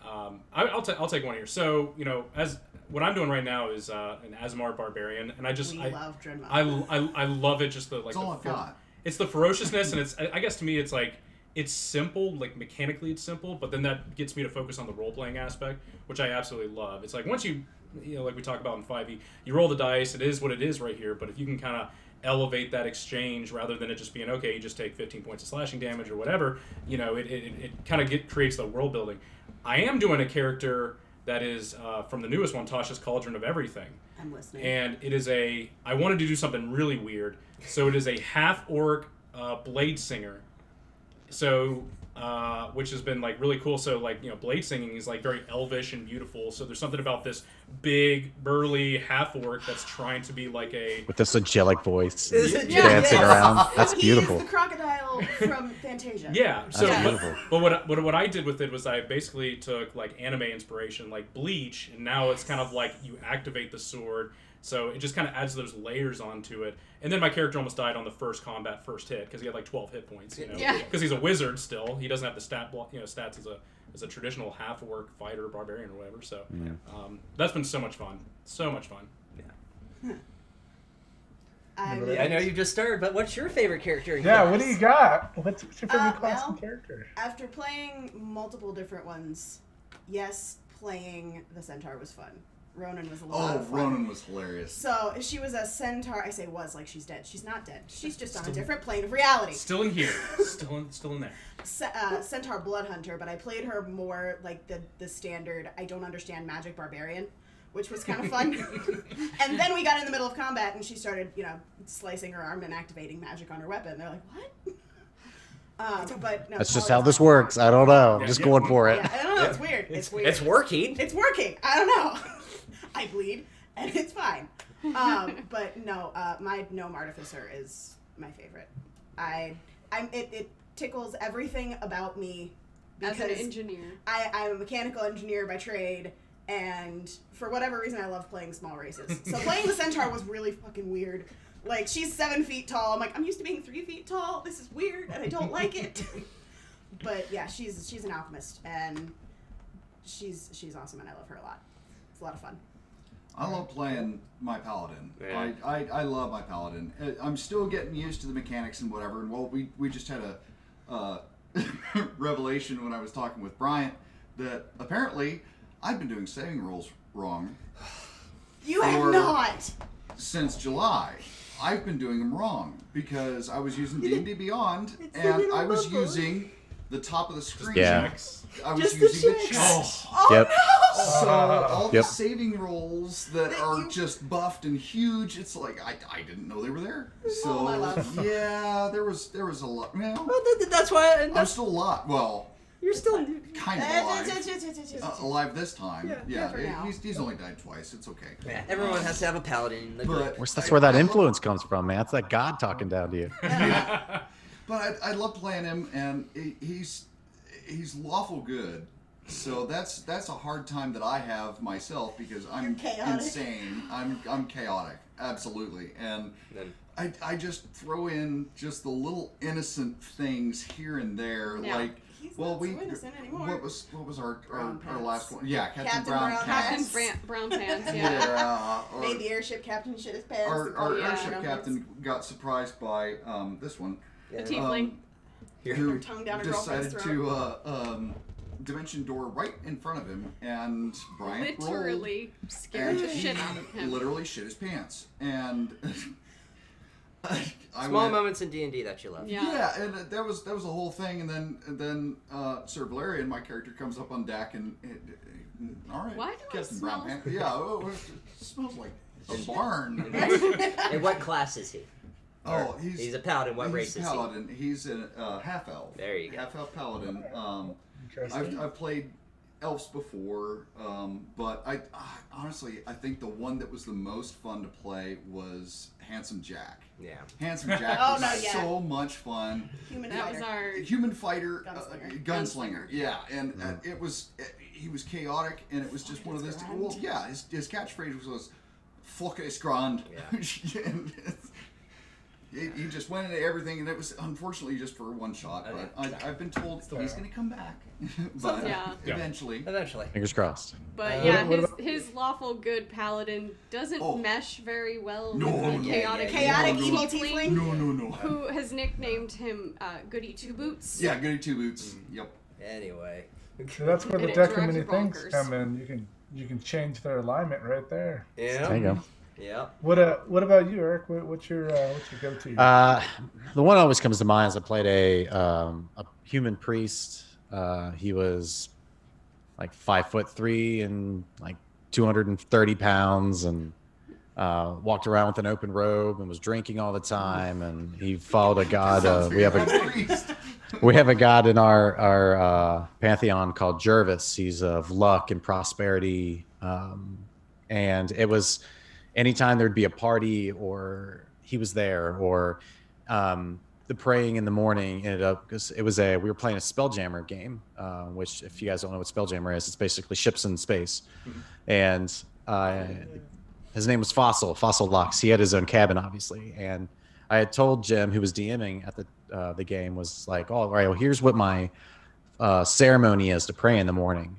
I'll take one here. So as what I'm doing right now is an Azmar Barbarian, and We love Drenma. I love it. Just the That's all I've got. It's the ferociousness, and it's I guess to me it's like it's simple, like mechanically it's simple, but then that gets me to focus on the role playing aspect, which I absolutely love. It's like once you like we talk about in 5e, you roll the dice. It is what it is right here, but if you can kind of elevate that exchange rather than it just being okay, you just take 15 points of slashing damage or whatever, it kind of creates the world building. I am doing a character that is from the newest one, Tasha's Cauldron of Everything. I'm listening. And it is I wanted to do something really weird. So it is a half-orc blade singer. So, which has been like really cool. So blade singing is like very elvish and beautiful. So there's something about this big, burly half-orc that's trying to be like a... With this angelic voice, Is it- dancing yes. around. That's He beautiful. is the crocodile from Fantasia. Yeah. So, That's but, beautiful. but what I did with it was I basically took like anime inspiration, like Bleach, and now it's kind of like you activate the sword. So it just kind of adds those layers onto it. And then my character almost died on the first combat, first hit, because he had like 12 hit points. Yeah. Because he's a wizard still. He doesn't have the stats as a traditional half-orc fighter, barbarian, or whatever. So that's been so much fun. So much fun. I know you just started, but what's your favorite character in Yeah, class? what do you got? What's your favorite class well, and character? After playing multiple different ones, yes, playing the centaur was fun. Ronan was a lot of fun. Ronan was hilarious. So she was a centaur. I say was like she's dead. She's not dead. She's just on a different plane of reality. Still in here. Still in there. Centaur blood hunter, but I played her more like the standard. I don't understand magic barbarian, which was kind of fun. And then we got in the middle of combat, and she started, slicing her arm and activating magic on her weapon. They're like, what? But no, That's just Paul how is this on works. board. I don't know. I'm Yeah, just yeah. going for it. Yeah, I don't know. It's weird. It's weird. It's working. It's working. I don't know. I bleed, and it's fine. But no, my gnome artificer is my favorite. It tickles everything about me As because an engineer. I'm a mechanical engineer by trade, and for whatever reason, I love playing small races. So playing the centaur was really fucking weird. Like, she's 7 feet tall. I'm like, I'm used to being 3 feet tall. This is weird, and I don't like it. But yeah, she's an alchemist, and she's awesome, and I love her a lot. It's a lot of fun. I love playing my paladin. Yeah. I love my paladin. I'm still getting used to the mechanics and whatever. And well, we just had a revelation when I was talking with Bryant that apparently I've been doing saving rolls wrong You have Or- not. since July. I've been doing them wrong because I was using D&D Beyond It's a and little I was bubble. using the top of the screen. Yeah. I was Just the using the checks. checks. Oh Yep. no! So all the Yep. saving rolls that That are you- just buffed and huge, it's like I didn't know they were there. So Oh, my love. yeah, there was a lot. Well, Well, that's why. I'm That's, still alive. Well, you're still. kind of alive. Alive this time. Yeah, for now. He's only died twice. It's okay. Yeah, everyone has to have a paladin in the group. But That's where that influence comes from, man. That's that God talking down to you. But I love playing him, and he's lawful good. So that's a hard time that I have myself because I'm You're chaotic. insane. I'm chaotic, absolutely, and Then- I just throw in just the little innocent things here and there, Yeah. like He's Well, not so innocent anymore. what was our Brown last pants. one? Yeah, Captain Captain Brown Brown Pants. Captain Brown Pants, yeah. Yeah. Made the airship captain shit his pants. Our to call the airship brown captain got surprised by this one, The Yeah. tiefling. who Her tongue down her girlfriend's decided to dimension door right in front of him, and Bryant Literally scared the shit out of him. literally shit his pants, and I Small went, moments in D&D that you love. Yeah. and that was a whole thing, and then Sir Valerian, my character, comes up on deck and all right, Why do I Captain Brown smell- Pants. Yeah, it smells like a barn. And what class is he? Oh, He's a paladin. What race he's is a paladin. He's a half elf. There you go. Half elf paladin. Interesting. I've played elves before, but I honestly I think the one that was the most fun to play was Handsome Jack. Yeah. Handsome Jack Oh, was no, yeah. so much fun. Human That fighter. was our Human fighter, Gunslinger. gunslinger. Yeah, and it was he was chaotic, and it was just one of those. Grand. Well, yeah, his catchphrase was "Fuck it's grand." Yeah. And he just went into everything, and it was unfortunately just for one shot. Okay. But I've been told he's going to come back, but Yeah. eventually. Eventually. Fingers crossed. But yeah, what his lawful good paladin doesn't Oh. mesh very well No, with the no, chaotic, Chaotic No, evil no. tiefling. No. who has nicknamed him Goody Two Boots. Yeah, Goody Two Boots. Yep. Anyway. So that's where And the it deck of drives many you things bonkers. come in. You can change their alignment right there. Yeah. There you go. Yeah. What about you, Eric? What's your go-to? The one that always comes to mind is I played a human priest. He was like 5'3" and like 230 pounds, and walked around with an open robe and was drinking all the time. And he followed a god. We have a god in our pantheon called Jervis. He's of luck and prosperity, and it was. Anytime there'd be a party or he was there, or the praying in the morning ended up, because we were playing a Spelljammer game, which if you guys don't know what Spelljammer is, it's basically ships in space. And his name was Fossil Lux. He had his own cabin, obviously. And I had told Jim, who was DMing at the game, was like, oh, all right, well, here's what my ceremony is to pray in the morning,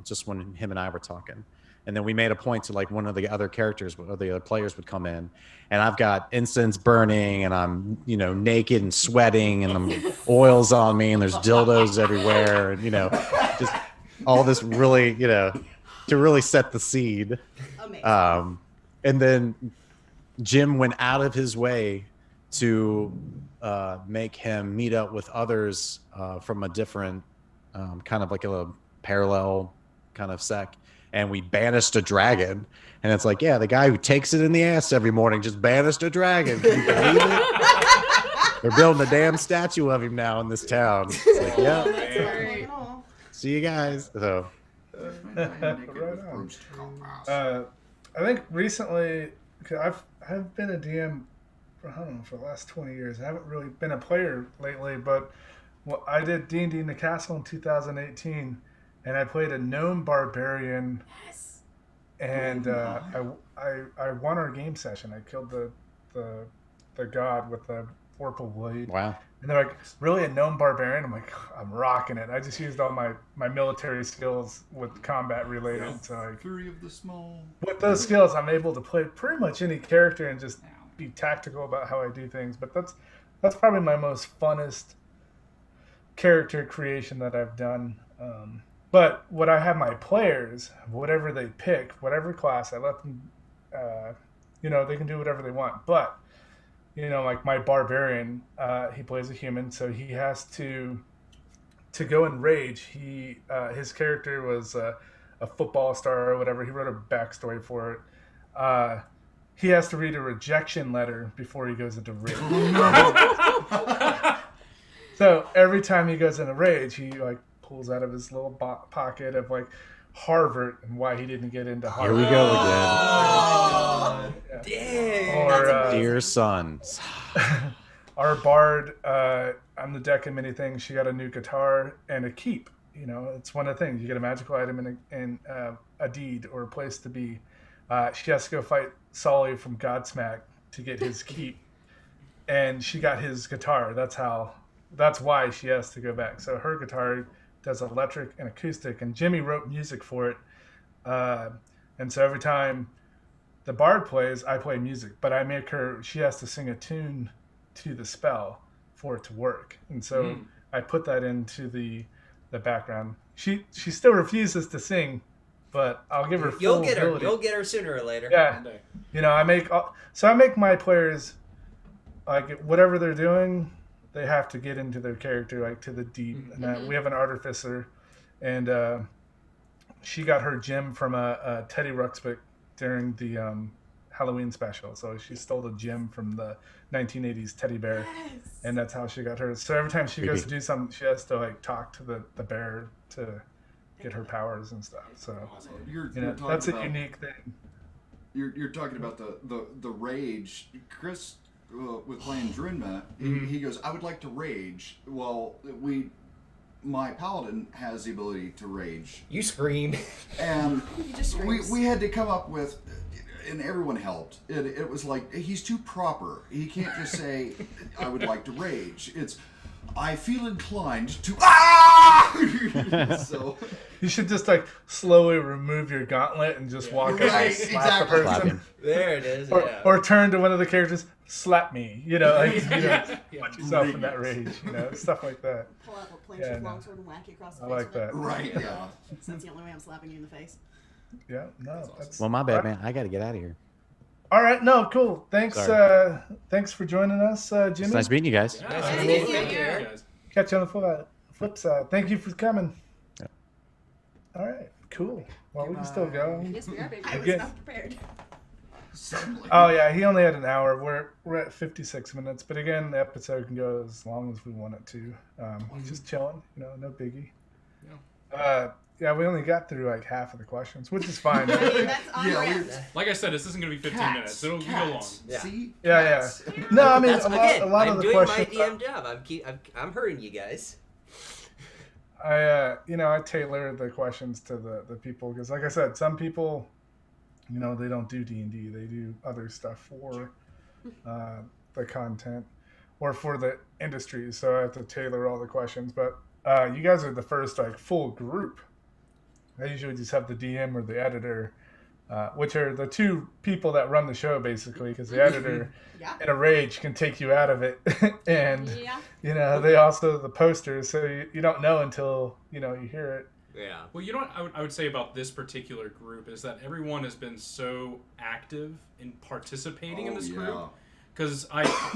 just when him and I were talking. And then we made a point to, like, one of the other characters or the other players would come in, and I've got incense burning, and I'm, naked and sweating, and I'm oils on me, and there's dildos everywhere, and, just all this really, to really set the seed. Amazing. And then Jim went out of his way to make him meet up with others from a different kind of like a parallel kind of sect. And we banished a dragon. And it's like, yeah, the guy who takes it in the ass every morning just banished a dragon. Can you believe it? They're building a damn statue of him now in this town. It's like, yeah, That's not fun at all. see you guys. So, I think recently, cause I've been a DM for, I don't know, for the last 20 years. I haven't really been a player lately, but I did D&D in the Castle in 2018, and I played a gnome barbarian. Yes. And I won our game session. I killed the god with the vorpal blade. wow. And they're like, really, a gnome barbarian? I'm like, I'm rocking it. I just used all my military skills with combat related. So like, Fury of the Small. with those skills, I'm able to play pretty much any character and just be tactical about how I do things. But that's probably my most funnest character creation that I've done. But what I have my players, whatever they pick, whatever class, I let them, they can do whatever they want. But, like my barbarian, he plays a human, so he has to go in rage. His character was a football star or whatever. He wrote a backstory for it. He has to read a rejection letter before he goes into rage. So every time he goes into rage, he pulls out of his little pocket of Harvard and why he didn't get into Here Harvard. we go again. Dang. Or Dear sons. our bard on the deck of many things, she got a new guitar and a keep. It's one of the things. You get a magical item and a deed or a place to be. She has to go fight Solly from Godsmack to get his keep. And she got his guitar. That's how that's why she has to go back. So her guitar does electric and acoustic, and Jimmy wrote music for it. And so every time the bard plays, I play music, but I make her, she has to sing a tune to the spell for it to work. And so I put that into the background. She still refuses to sing, but I'll give her full You'll get her. ability. You'll get her sooner or later. Yeah. One day. You know, I make my players, like, whatever they're doing, they have to get into their character, like, to the deep. And we have an artificer, and she got her gem from a Teddy Ruxpick during the Halloween special. So she stole the gem from the 1980s teddy bear, and that's how she got hers. So every time she goes to do something, she has to, like, talk to the bear to get her powers and stuff. So that's a unique thing. You're talking about the rage. Chris, with playing Drinma, he goes, I would like to rage. Well, my paladin has the ability to rage. You scream. And He just screams. we had to come up with, and everyone helped. It was like, he's too proper. He can't just say, I would like to rage. It's, I feel inclined to, So You should just, like, slowly remove your gauntlet and just walk up and Right, slap exactly. the person. Clapping. There it is. Or, Yeah. or turn to one of the characters, slap me, you know, like, Yeah. put yourself in that rage, you know, stuff like that. Pull out a plain Yeah, no. longsword and whack you across the I face like with it. that. right, yeah. So that's the only way I'm slapping you in the face. Yeah, no, that's Well, my bad, man. I got to get out of here. All right, no, cool. Thanks, Sorry. thanks for joining us, Jimmy. It's nice meeting you guys. Yeah, Nice thank meeting you. you. Thank you, guys. Catch you on the flip side. Thank you for coming. Yeah. All right, cool. Well, we can still go. Yes, we are, baby. I was Again. not prepared. Suddenly. Oh yeah, he only had an hour. We're at 56 minutes, but again, the episode can go as long as we want it to. Just chilling, you know, no biggie. Yeah, we only got through like half of the questions, which is fine. I mean, that's on Yeah, brand. Like I said, this isn't going to be 15 minutes. It'll go long. Yeah. See? Yeah, yeah. Cats. No, I mean That's, a again, lot I'm of the doing my questions. DM job. I'm hurting you guys. I tailor the questions to the people because, like I said, some people, you know, they don't do D&D. They do other stuff for the content or for the industry. So I have to tailor all the questions. But you guys are the first like full group. I usually just have the DM or the editor, which are the two people that run the show basically, because the editor Yeah. in a rage can take you out of it, and Yeah. you know they also the posters, so you don't know until you hear it. Yeah. Well, you know what I would say about this particular group is that everyone has been so active in participating in this group. Because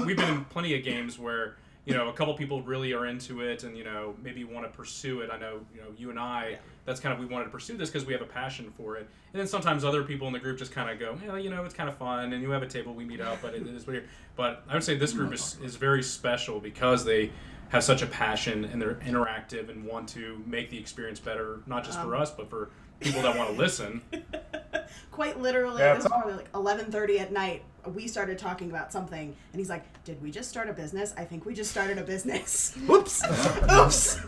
we've been in plenty of games where, a couple people really are into it and, maybe want to pursue it. I know, you and I, that's kind of, we wanted to pursue this because we have a passion for it. And then sometimes other people in the group just kind of go, it's kind of fun and you have a table, we meet up, but it is weird. But I would say this group is very special because they have such a passion and they're interactive and want to make the experience better, not just for us, but for people that want to listen. Quite literally, Yeah, it was probably like 11:30 at night. We started talking about something, and he's like, "Did we just start a business? I think we just started a business." Whoops! Oops!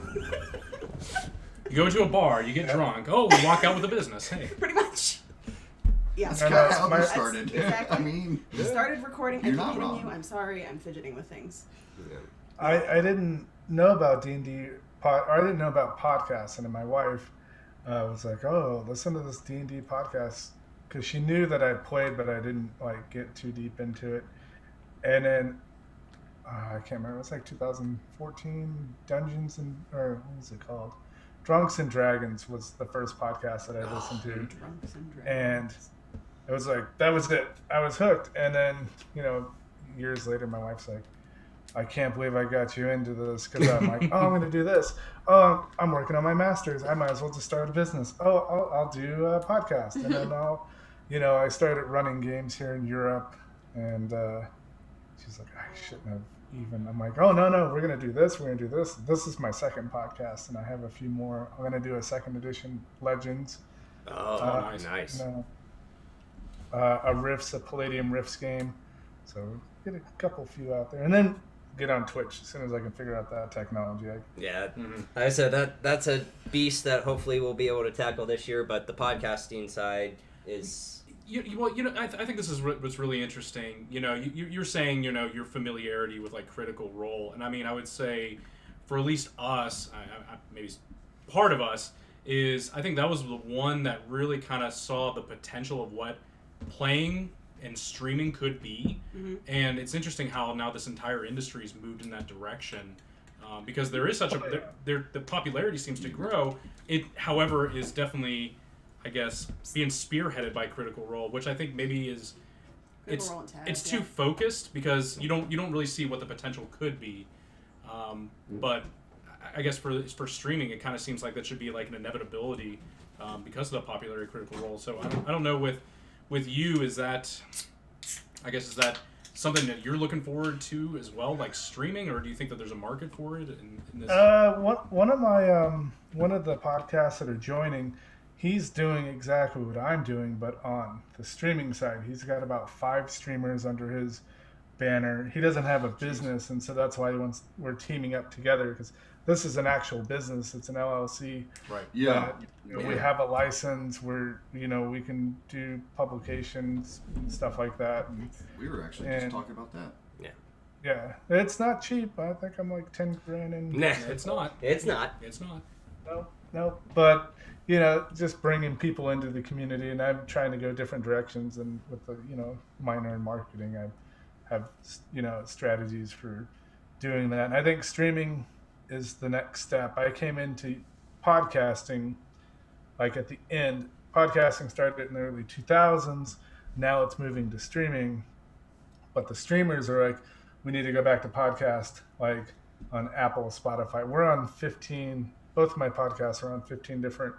You go to a bar, you get drunk. Oh, we walk out with a business. Hey. Pretty much. Yeah. That's And kind of that's how my- this started. Exactly. I mean, We started recording. You're I not keep hitting wrong. you. I'm sorry. I'm fidgeting with things. I didn't know about D&D I didn't know about podcasts, and then my wife was like, "Oh, listen to this D&D podcast," because she knew that I played, but I didn't like get too deep into it. And then I can't remember. It was like 2014 Dungeons or what was it called? Drunks and Dragons was the first podcast that I listened to, Drunks and dragons. and it was like that was it. I was hooked, and then years later, my wife's like, "I can't believe I got you into this," because I'm like, "Oh, I'm going to do this. Oh, I'm working on my master's. I might as well just start a business. Oh, I'll do a podcast." And then I started running games here in Europe, and she's like, "I shouldn't have even." I'm like, "Oh, no, we're going to do this. We're going to do this. This is my second podcast, and I have a few more. I'm going to do a second edition Legends. Oh, nice. A Palladium Rifts game. So get a few out there, and then get on Twitch as soon as I can figure out that technology. Yeah, like I said, that's a beast that hopefully we'll be able to tackle this year. But the podcasting side is. I think this is what's really interesting. You're saying, your familiarity with like Critical Role, and I mean, I would say for at least us, maybe part of us, is I think that was the one that really kind of saw the potential of what playing and streaming could be. And it's interesting how now this entire industry has moved in that direction, because there is such the popularity seems to grow. It, however, is definitely, I guess, being spearheaded by Critical Role, which I think maybe is it's too focused, because you don't really see what the potential could be. But I guess for streaming, it kind of seems like that should be like an inevitability, because of the popularity of Critical Role. So I don't know with you, is that something that you're looking forward to as well, like streaming, or do you think that there's a market for it in this? One of my one of the podcasts that are joining, he's doing exactly what I'm doing, but on the streaming side. He's got about 5 streamers under his banner. He doesn't have a business, and so that's why we're teaming up together, because this is an actual business. It's an LLC. Right. Yeah. We have a license where we can do publications and stuff like that. And, We were actually just talking about that. yeah, it's not cheap. I think I'm like 10 grand in. Nah, It's not. it's not. It's not. No. But just bringing people into the community, and I'm trying to go different directions. And with the minor in marketing, I have strategies for doing that. And I think streaming is the next step. I came into podcasting like at the end. Podcasting started in the early 2000s. Now it's moving to streaming, but the streamers are like, we need to go back to podcast, like on Apple, Spotify. We're on 15. Both of my podcasts are on 15 different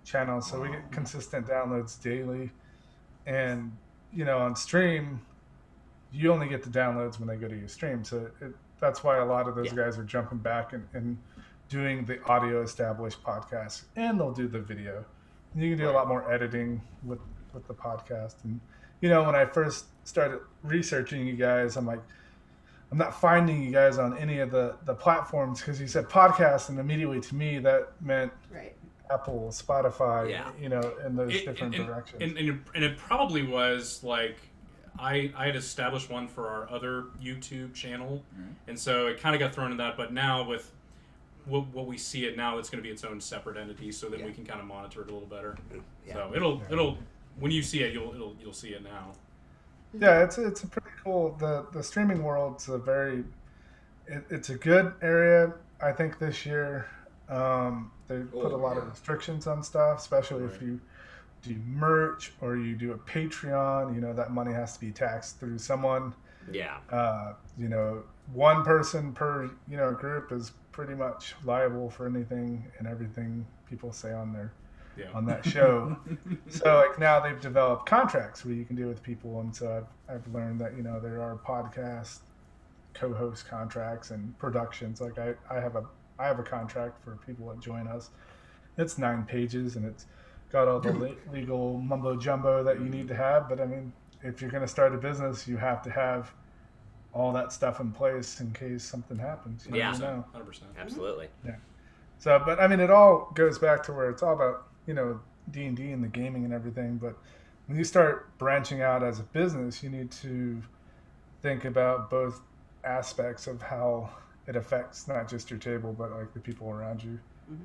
channels, so we get consistent downloads daily. And on stream, you only get the downloads when they go to your stream. So that's why a lot of those guys are jumping back and doing the audio established podcasts, and they'll do the video. And you can do a lot more editing with the podcast. And when I first started researching you guys, I'm like, I'm not finding you guys on any of the platforms, because you said podcast, and immediately to me that meant Apple, Spotify, in those different directions. And it probably was like, I had established one for our other YouTube channel, and so it kind of got thrown in that. But now with what we see it now, it's going to be its own separate entity, so that we can kind of monitor it a little better. So it'll when you see it, you'll see it now. Yeah, it's a pretty cool. The streaming world's it's a good area. I think this year they put a lot of restrictions on stuff, especially if you do merch or you do a Patreon. That money has to be taxed through someone. One person per group is pretty much liable for anything and everything people say on that show. So like now they've developed contracts where you can do with people, and so I've learned that there are podcast co-host contracts and productions. Like I have a contract for people that join us. It's 9 pages, and it's got all the legal mumbo jumbo that you need to have. But I mean, if you're going to start a business, you have to have all that stuff in place in case something happens. You never know. 100%. Absolutely. Yeah. So, but I mean, it all goes back to where it's all about D&D and the gaming and everything. But when you start branching out as a business, you need to think about both aspects of how it affects not just your table, but like the people around you.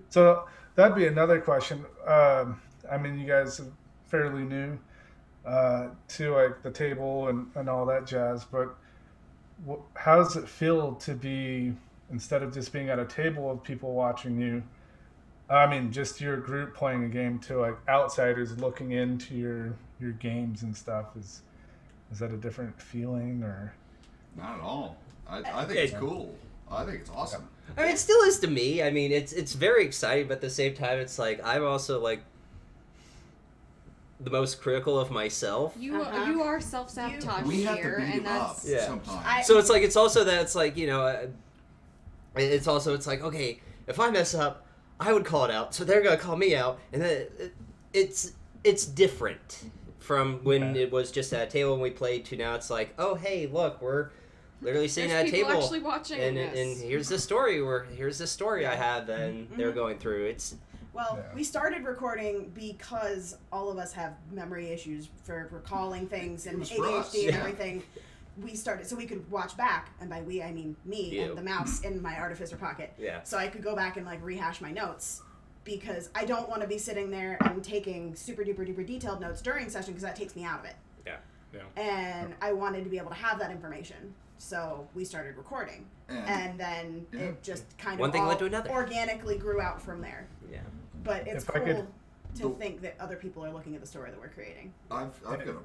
So that'd be another question. I mean, you guys are fairly new to like the table and all that jazz, but how does it feel to be, instead of just being at a table of people watching you, I mean, just your group playing a game, to like outsiders looking into your games and stuff? Is that a different feeling, or? Not at all. I think it's cool. I think it's awesome. I mean, it still is to me. I mean, it's very exciting, but at the same time, it's like I'm also like the most critical of myself. You are self-sabotaging We have here, to beat and you up that's sometimes. So it's also that it's like it's like, okay, if I mess up, I would call it out, so they're gonna call me out, and then it's different from when it was just at a table and we played to now it's like, oh hey, look, we're literally sitting at a table actually watching and this. here's the story I have, and they're going through. We started recording because all of us have memory issues for recalling things and It was for us. ADHD and everything. we started so we could watch back, and by we I mean me You. and the mouse in my artificer pocket. Yeah. So I could go back and like rehash my notes, because I don't want to be sitting there and taking super duper duper detailed notes during session, because that takes me out of it. Yeah. And I wanted to be able to have that information. So we started recording, and then it just kind One of thing all led to another. organically grew out from there. Yeah. But it's If I cool could- to think that other people are looking at the story that we're creating. I've got a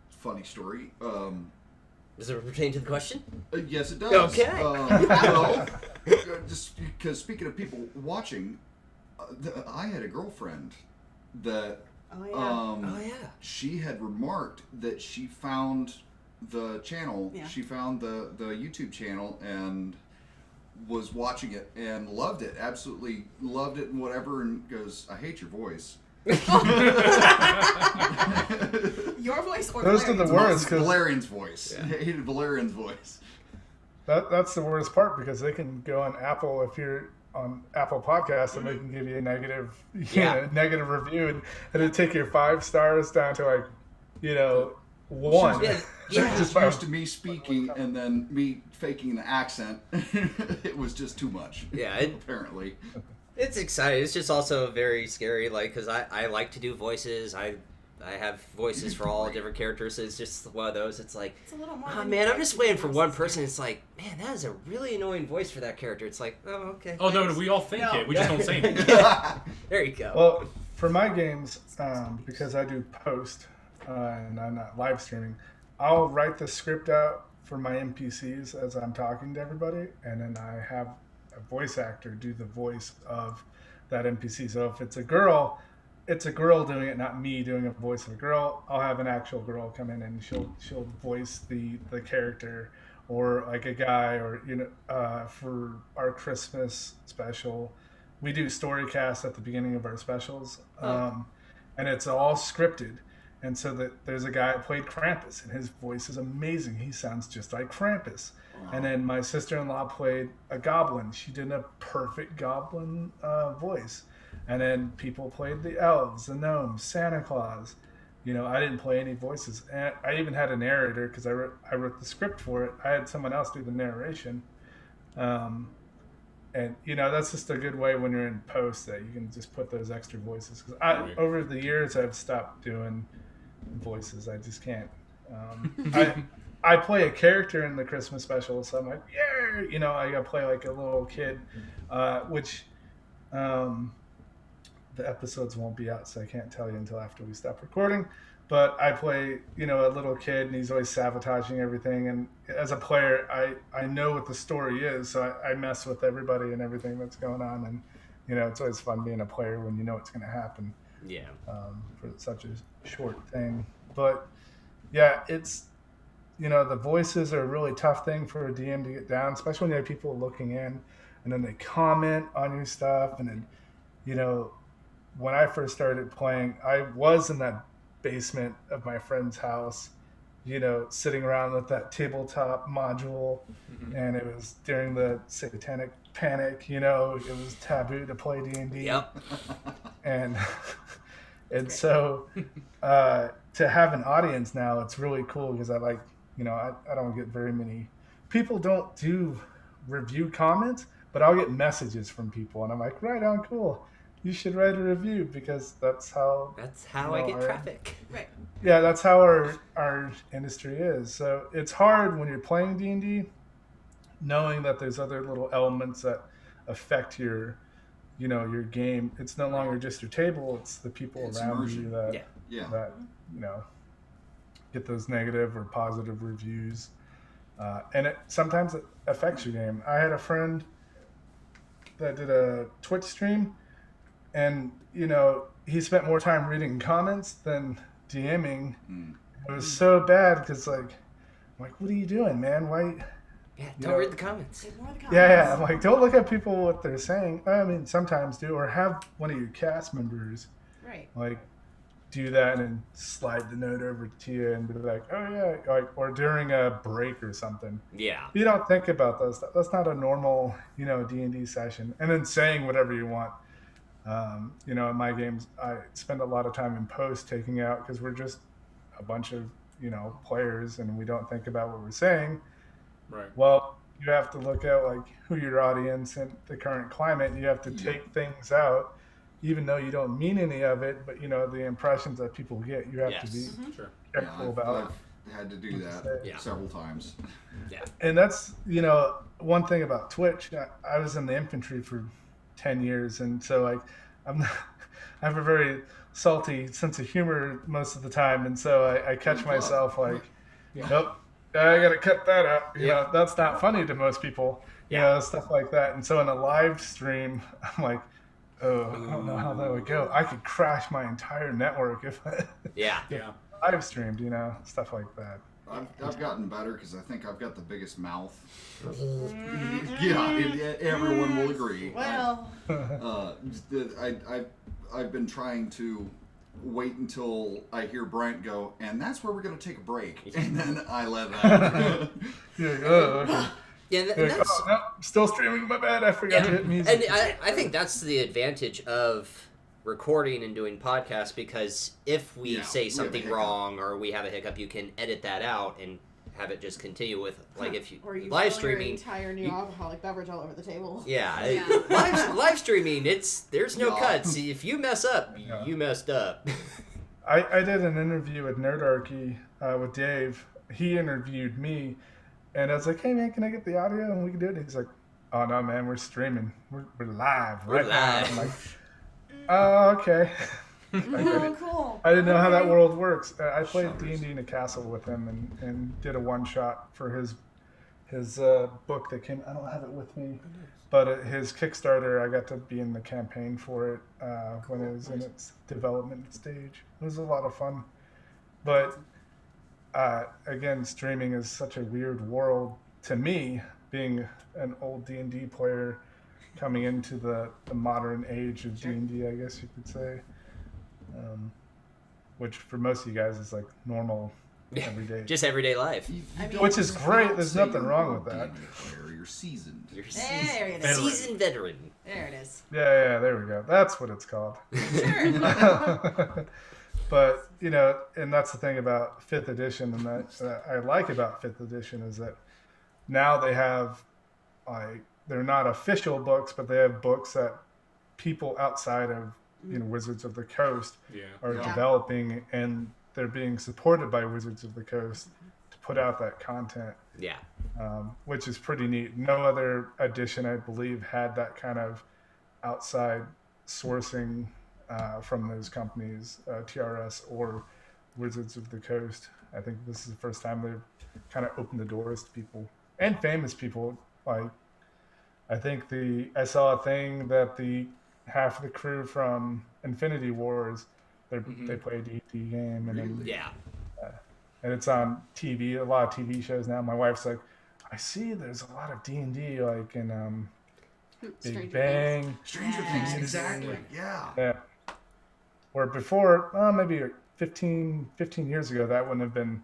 funny story. Does it pertain to the question? Yes, it does. Okay. Well, just because speaking of people watching, I had a girlfriend that Oh yeah. Oh yeah. she had remarked that she found the channel. Yeah. She found the YouTube channel and was watching it and loved it. Absolutely loved it and whatever. And goes, "I hate your voice." Your voice or Those are the Valerian's words, 'cause- Valerian's voice. Yeah. Hated Valerian's voice. That's the worst part, because they can go on Apple, if you're on Apple Podcasts, and they can give you a negative, negative review, and it'll take your 5 stars down to like, 1. Yeah. She was Yeah. just used to me speaking and then me faking the accent. It was just too much. Yeah, apparently. It's exciting. It's just also very scary, like, because I like to do voices. I have voices for all different characters. So it's just one of those. It's like, It's a little more. oh than man, I'm just waiting for one houses. person. It's like, man, that is a really annoying voice for that character. It's like, oh okay. Oh no, thanks. we all think No. it. We just don't say it. There you go. Well, for my games, because I do post and I'm not live streaming, I'll write the script out for my NPCs as I'm talking to everybody, and then I have a voice actor do the voice of that NPC. So if it's a girl doing it, not me doing a voice of a girl. I'll have an actual girl come in and she'll voice the character, or like a guy, or for our Christmas special, we do story cast at the beginning of our specials, and it's all scripted. And so that there's a guy that played Krampus, and his voice is amazing. He sounds just like Krampus. Wow. And then my sister-in-law played a goblin. She did a perfect goblin voice. And then people played the elves, the gnomes, Santa Claus. I didn't play any voices. And I even had a narrator, because I wrote the script for it. I had someone else do the narration. And, that's just a good way when you're in post that you can just put those extra voices. Because over the years, I've stopped doing voices. I just can't. I play a character in the Christmas special, so I'm like, yeah, I got to play like a little kid, which the episodes won't be out, so I can't tell you until after we stop recording. But I play, a little kid, and he's always sabotaging everything. And as a player, I know what the story is, so I mess with everybody and everything that's going on. And, it's always fun being a player when you know what's going to happen. Yeah. For such a short thing. But, yeah, it's, the voices are a really tough thing for a DM to get down, especially when you have people looking in, and then they comment on your stuff. And then, when I first started playing, I was in that basement of my friend's house, sitting around with that tabletop module, and it was during the satanic panic, it was taboo to play D&D. Yep. And so to have an audience now, it's really cool, because I like, I don't get very many people don't do review comments, but I'll get messages from people, and I'm like, right on, cool. You should write a review, because that's how I get traffic. Right. Yeah, that's how our industry is. So it's hard when you're playing D&D, knowing that there's other little elements that affect your game. It's no longer just your table; it's the people It's around immersion. you that Yeah. get those negative or positive reviews, and sometimes it affects your game. I had a friend that did a Twitch stream, and he spent more time reading comments than DMing. It was so bad, because I'm like, what are you doing, man? Why? Yeah, don't read the comments. Ignore the comments. Yeah. I'm like, don't look at people what they're saying. I mean, sometimes do, or have one of your cast members Right. do that and slide the note over to you and be like, oh yeah, or during a break or something. Yeah. You don't think about those. That's not a normal, D&D session. And then saying whatever you want. In my games, I spend a lot of time in post taking out, because we're just a bunch of players, and we don't think about what we're saying. Right. Well, you have to look at like who your audience and the current climate. You have to take things out, even though you don't mean any of it. But the impressions that people get, you have to be Sure. careful about. I've had to do that several times. Yeah. And that's one thing about Twitch. I was in the infantry for 10 years, and so like I have a very salty sense of humor most of the time, and so I catch myself like, nope, I gotta cut that out. That's not funny to most people. Stuff like that. And so in a live stream, I'm like, oh, I don't know how that would go. I could crash my entire network if I live streamed, stuff like that. I've gotten better because I think I've got the biggest mouth. Everyone will agree. Well, I've been trying to wait until I hear Bryant go, and that's where we're going to take a break, and then I let out. Okay. Yeah, and that's, oh, no, still streaming, my bad. I forgot to hit music. and I think that's the advantage of recording and doing podcasts, because if we say something wrong or we have a hiccup, you can edit that out and have it just continue with, like, if you, or you live spill your streaming entire new alcoholic beverage all over the table. live streaming, there's no cuts. If you mess up, you messed up. I did an interview with Nerdarchy with Dave. He interviewed me, and I was like, hey man, can I get the audio and we can do it? He's like, oh no man, we're streaming, we're live right now. I'm like, oh, okay. Cool. I didn't know how that world works. I played D&D in a castle with him and did a one-shot for his book that came. I don't have it with me, but his Kickstarter, I got to be in the campaign for it when it was in its development stage. It was a lot of fun. But again, streaming is such a weird world to me, being an old D&D player coming into the modern age of D&D, I guess you could say. Which for most of you guys is like normal everyday. Just everyday life. Which is great. There's nothing wrong with that. You're seasoned. There it is. Seasoned veteran. There it is. Yeah, there we go. That's what it's called. Sure. But, and that's the thing about 5th edition, and that I like about 5th edition is that now they have, like, they're not official books, but they have books that people outside of Wizards of the Coast are developing, and they're being supported by Wizards of the Coast to put out that content. Yeah. Which is pretty neat. No other edition, I believe, had that kind of outside sourcing from those companies, TRS or Wizards of the Coast. I think this is the first time they've kind of opened the doors to people and famous people. Like, I think I saw a thing that the half of the crew from Infinity Wars, they play a D&D game, and then, and it's on TV, a lot of TV shows now. My wife's like, I see there's a lot of D&D, like in Big Bang. Stranger Things, exactly. Yeah. Where before, maybe 15 years ago, that wouldn't have been,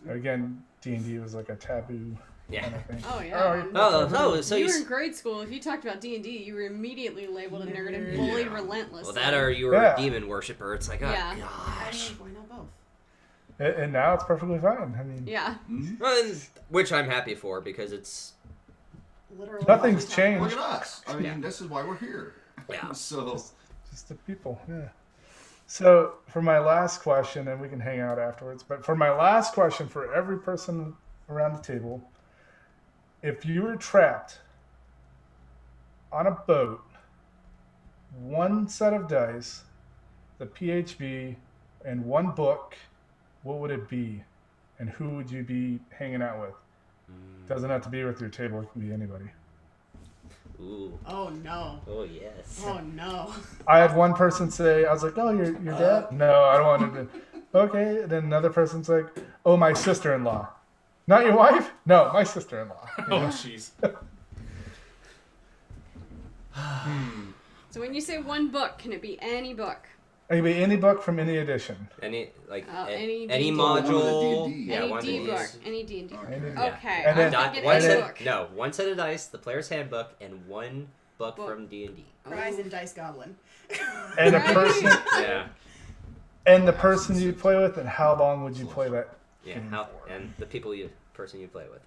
again, D&D was like a taboo. Kind of thing. Oh yeah. So you were in grade school. If you talked about D&D, you were immediately labeled a nerd and bullied relentlessly. Well, that or you were a demon worshiper. It's like, oh gosh. Why not both? And now it's perfectly fine. I mean, Well, which I'm happy for, because it's Literally. Nothing's changed. Look at us. I mean, this is why we're here. Yeah. So just the people. Yeah. So for my last question, and we can hang out afterwards, but for my last question for every person around the table, if you were trapped on a boat, one set of dice, the PHB, and one book, what would it be? And who would you be hanging out with? Doesn't have to be with your table. It can be anybody. Ooh. Oh no. Oh yes. Oh no. I had one person say, I was like, oh, your dad? No, I don't want to. Okay. And then another person's like, oh, my sister-in-law. Not your wife? No, my sister-in-law. Oh, jeez. So when you say one book, can it be any book? It can be any book from any edition. Any any any D&D. module. D&D. Yeah, Any one D of book. these. Any D&D. Okay. Okay. And then- I'm thinking one any set, book. one set of dice, the player's handbook, and one book from D&D. Cries and Dice Goblin. And the Right. person Yeah. and the person you'd play with, and how long would you play that Yeah, and the person you play with.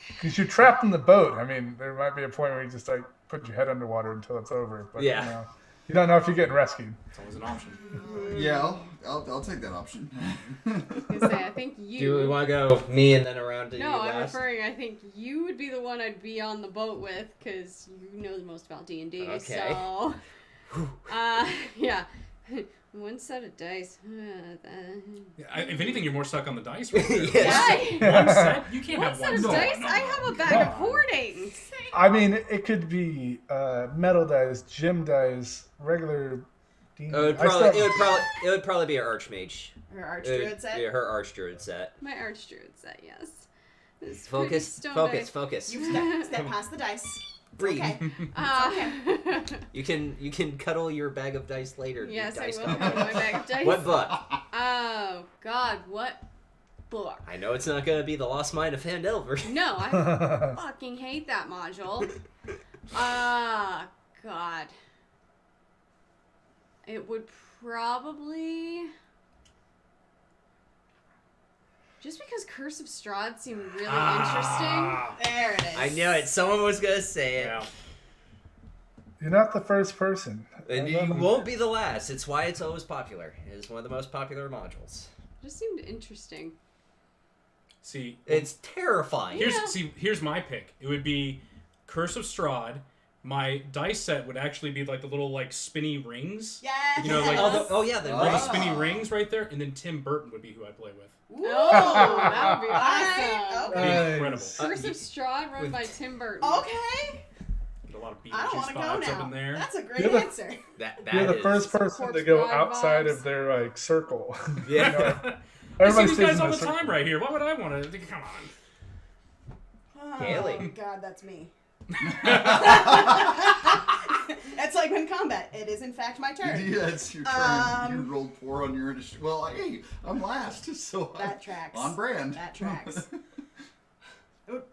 Because you're trapped in the boat. I mean, there might be a point where you just like put your head underwater until it's over. But Yeah. you don't know if you're getting rescued. It's always an option. Yeah, I'll take that option. I was gonna say, I think you. Do we want to go me and then around to you No, I'm last? referring. I think you would be the one I'd be on the boat with because you know the most about D&D. Okay. So, yeah, one set of dice. If anything, you're more stuck on the dice right there. Yes. Yeah. One set? You can't One have set one of set. dice. I have a bag of hoarding. I mean, it could be metal dice, gem dice, regular. It would probably be her Archmage. Her Archdruid set? Yeah, her Archdruid set. My Archdruid set, yes. This pretty stone Focus. You step past the dice. Breathe. Okay. Okay. You can cuddle your bag of dice later. you Yes, I dice will cuddle. have my bag of dice. What book? Oh God, what book? I know it's not gonna be The Lost Mine of Phandelver. No, I fucking hate that module. God. It would probably... Just because Curse of Strahd seemed really interesting. There it is. I knew it. Someone was gonna say it. Yeah. You're not the first person. And you won't be the last. It's why it's always popular. It is one of the most popular modules. It just seemed interesting. See, It's terrifying. here's my pick. It would be Curse of Strahd. My dice set would actually be like the little like spinny rings. Yes. You know, like the all the rings. spinny rings right there, and then Tim Burton would be who I play with. Ooh, that would be alright, awesome. It'd be Nice. incredible. Curse of Strahd run by Tim Burton. Okay. Get a lot of I don't Beetlejuice want to go vibes up now. in there. That's a great You're the- answer. That You're the is- first person to Corpse go Bride outside vibes. of their like circle. Yeah. I see Everybody these stays guys in all their the circle. time right here. Why would I want to? Come on. Haley. God, that's me. It's like when combat. It is in fact my turn. Yeah, it's your turn. You rolled 4 on your initiative. Well, hey, I'm last, so That tracks. on brand. That tracks.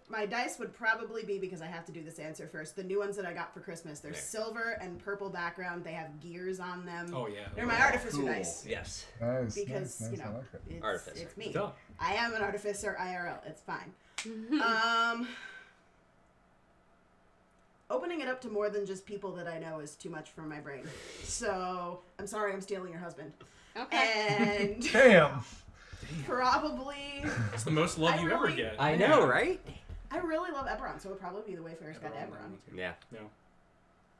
My dice would probably be, because I have to do this answer first, the new ones that I got for Christmas. They're silver and purple background. They have gears on them. Oh yeah. They're my artificer cool. dice. Yes. Nice. Because, nice, you nice, I know, like it. Artificer. it's me. Duh. I am an artificer IRL. It's fine. Opening it up to more than just people that I know is too much for my brain. So, I'm sorry I'm stealing your husband. Okay. And Damn. probably... It's the most love I you ever really- get. I know, right? I really love Eberron, so it would probably be the Wayfarer's Guide to Eberron. Yeah. Yeah.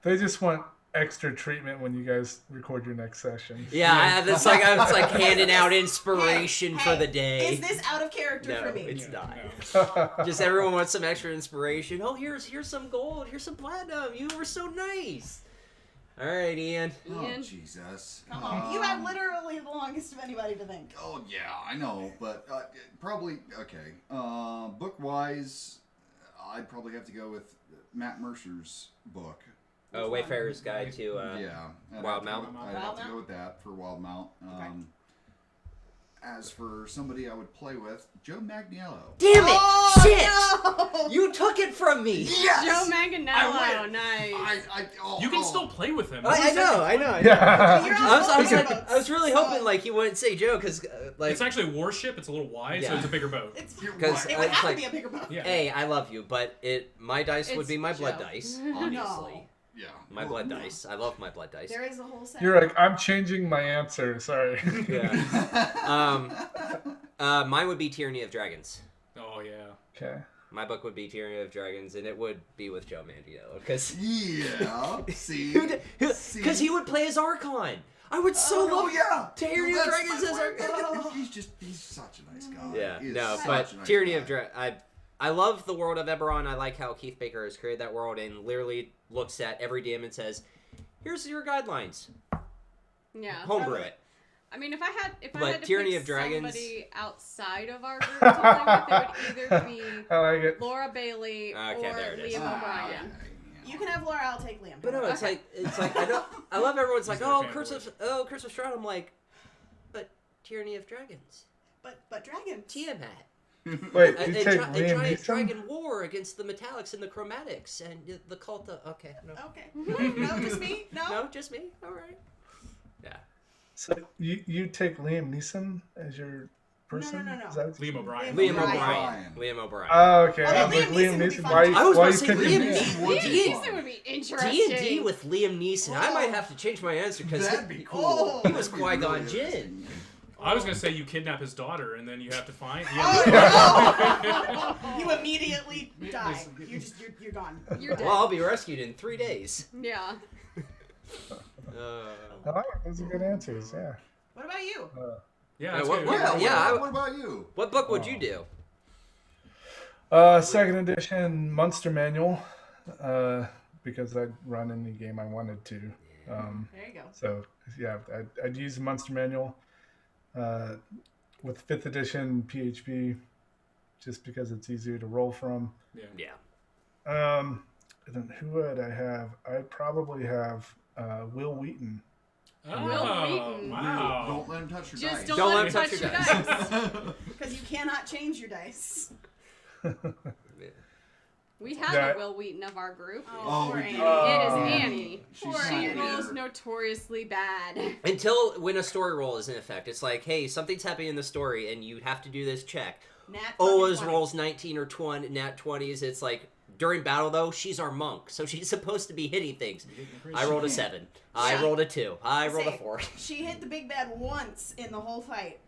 They just want extra treatment when you guys record your next session. Yeah, it's like handing out inspiration for Hey, the day. Is this out of character No, for me? it's Yeah, not. no. Just everyone wants some extra inspiration. Oh, here's some gold. Here's some platinum. You were so nice. All right, Ian. Oh, Ian? Jesus. Come on. You have literally the longest of anybody to think. Oh, yeah, I know, but probably, okay. Book-wise, I'd probably have to go with Matt Mercer's book. Oh, Wayfarer's Guide to Yeah. I'd Wild have to Mount? go- I'd Wild have to Mount? go with that for Wild Mount. As for somebody I would play with, Joe Magniello. Damn it! Oh, Shit! no! You took it from me. Yes! Joe Manganiello, I win! nice. You can still play with him. I know. Yeah. You're on I was both like, I was really boats, hoping so like he wouldn't say Joe because like It's actually a warship. It's a little wide, so Yeah. it's a bigger boat. It's, You're 'Cause right. it would it's have like- to be a bigger boat. Yeah. hey, I love you, but my dice would It's be my blood Joe. dice, No. obviously. Yeah. My blood dice. I love my blood dice. There is a whole set. You're like, I'm changing my answer. Sorry. Yeah. Mine would be Tyranny of Dragons. Oh yeah. Okay. My book would be Tyranny of Dragons, and it would be with Joe Manganiello, because Yeah. See? because he would play as Archon. I would so love yeah. Tyranny of That's Dragons my as word. Archon. He's such a nice guy. Yeah, He is no, such but a nice Tyranny guy. of Dragons. I love the world of Eberron. I like how Keith Baker has created that world and literally looks at every DM and says, "Here's your guidelines. Yeah. Homebrew it." I mean, if I had But to Tyranny pick of Dragons- somebody outside of our group to play with, it would either be I like it. Laura Bailey Okay, or there it is. Liam O'Brien. Yeah. You can have Laura. I'll take Liam. But no, it's Okay. like I love everyone's like, He's "Oh, their Curse of Strahd." I'm like, but Tyranny of Dragons, but dragons. Tiamat. Wait, A, you a, take gi- a Liam giant Neeson? dragon war against the metallics and the chromatics and the cult of... Okay, no. Okay. No, just me. No. No, just me? Alright. Yeah. So you take Liam Neeson as your person? No. Is that what you Liam said? O'Brien. Liam O'Brien. O'Brien. Liam O'Brien. Oh, okay. Although I was like, Liam Liam Neeson would be Neeson. fun Why, too. I was why about you to say picking Liam him? Neeson. Would be Neeson fun. would be interesting. D&D with Liam Neeson. I might have to change my answer because That'd be cool. Oh. he was That'd be really Qui-Gon Jinn. interesting. I was gonna say you kidnap his daughter and then you have to find. Oh, no! You immediately die. You're gone. You're dead. Well, I'll be rescued in 3 days. Yeah. I like it. Those are good answers. Yeah. What about you? Yeah, Yeah, that's what- good. what- yeah, What about you? What book would you do? Second edition Monster Manual, because I'd run any game I wanted to. There you go. So yeah, I'd use the Monster Manual with 5th edition PHP, just because it's easier to roll from. Yeah. And then who would I have? I'd probably have Will Wheaton. Oh, Will Wheaton. wow. Don't let him touch your Just dice. don't let him touch your dice. Because you cannot change your dice. We have Yeah. a Will Wheaton of our group. Oh, poor we Annie. do. It is Oh. Annie. She's Poor She Annie. not rolls here. notoriously bad. Until when a story roll is in effect. It's like, hey, something's happening in the story and you have to do this check. Nat Always 20. rolls 19 or 20, nat 20s. It's like, during battle though, she's our monk. So she's supposed to be hitting things. I rolled a 7. I Yeah. rolled a 2. I rolled a Say, 4. She hit the big bad once in the whole fight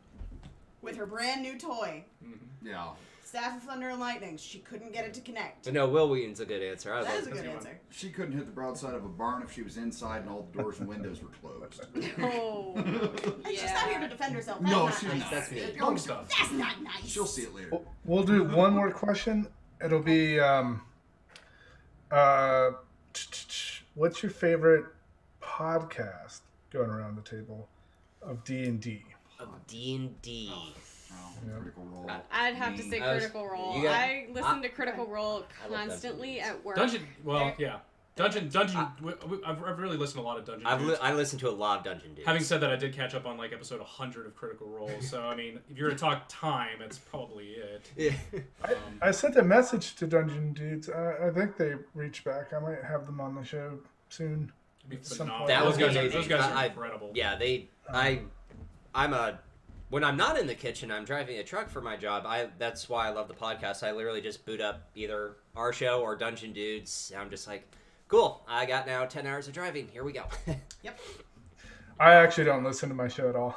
with her brand new toy, Yeah. Staff of Thunder and Lightning. She couldn't get it to connect. But no, Will Wheaton's a good answer. I That love is a good good answer. She couldn't hit the broadside of a barn if she was inside and all the doors and windows were closed. Oh. And she's not here to defend herself. That's No, not she's nice. not. That's me. Young stuff. That's not nice. She'll see it later. We'll do one more question. It'll be what's your favorite podcast going around the table of D&D? Of D&D. Oh, Critical Role. I'd have to say I was- Critical Role. you got- I listen to Critical Role I love constantly Dungeon at work. Dungeon. Well, There- yeah. Dungeon. I've really listened to a lot of Dungeon. Dudes. I listened to a lot of Dungeon Dudes. Having said that, I did catch up on like episode 100 of Critical Role. So I mean, if you're to talk time, that's probably it. Yeah. I sent a message to Dungeon Dudes. I think they reached back. I might have them on the show soon. It'd be Some phenomenal. That those was guys, amazing. those guys are I- incredible. Yeah, when I'm not in the kitchen, I'm driving a truck for my job. That's why I love the podcast. I literally just boot up either our show or Dungeon Dudes. And I'm just like, cool. I got now 10 hours of driving. Here we go. Yep. I actually don't listen to my show at all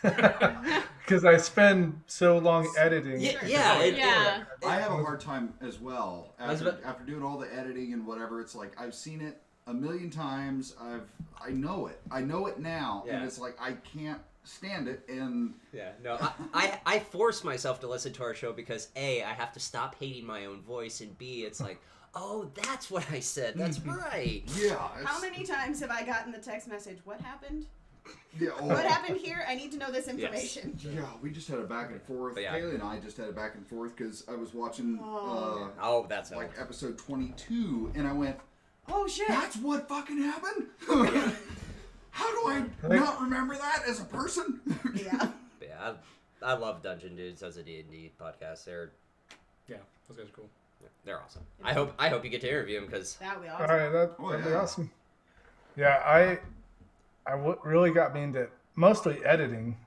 because I spend so long editing. yeah. Yeah. I have a hard time as well. was After doing all the editing and whatever, it's like I've seen it a million times. I know it. I know it now, Yeah. and it's like I can't stand it. And Yeah, no, I force myself to listen to our show because A, I have to stop hating my own voice, and B, it's like, oh, that's what I said. That's right. yeah, How many times have I gotten the text message? What happened? Yeah, What happened here? I need to know this information. Yeah, we just had a back and forth. But yeah. Kaylee and I just had a back and forth because I was watching Oh, that's like old. episode 22, and I went, Oh shit! "That's what fucking happened." How do I not remember that as a person? Yeah. Yeah, I love Dungeon Dudes as a D&D podcast. Yeah, those guys are cool. They're awesome. I hope you get to interview them because That would be All awesome. right, that'd be yeah. awesome. Yeah, really got me into mostly editing.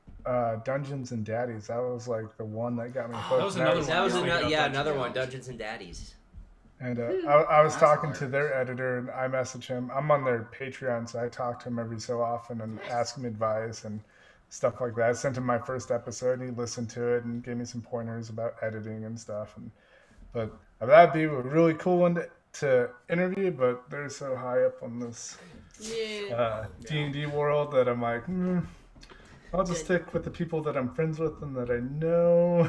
Dungeons and Daddies. That was like the one that got me hooked. that was another And one. that was Yeah. another Dungeons. one. Dungeons and Daddies. And I was That's talking to hilarious. their editor, and I message him. I'm on their Patreon, so I talk to him every so often and ask him advice and stuff like that. I sent him my first episode, and he listened to it and gave me some pointers about editing and stuff. But that'd be a really cool one to interview, but they're so high up on this Yeah. D&D world that I'm like, I'll just stick with the people that I'm friends with and that I know.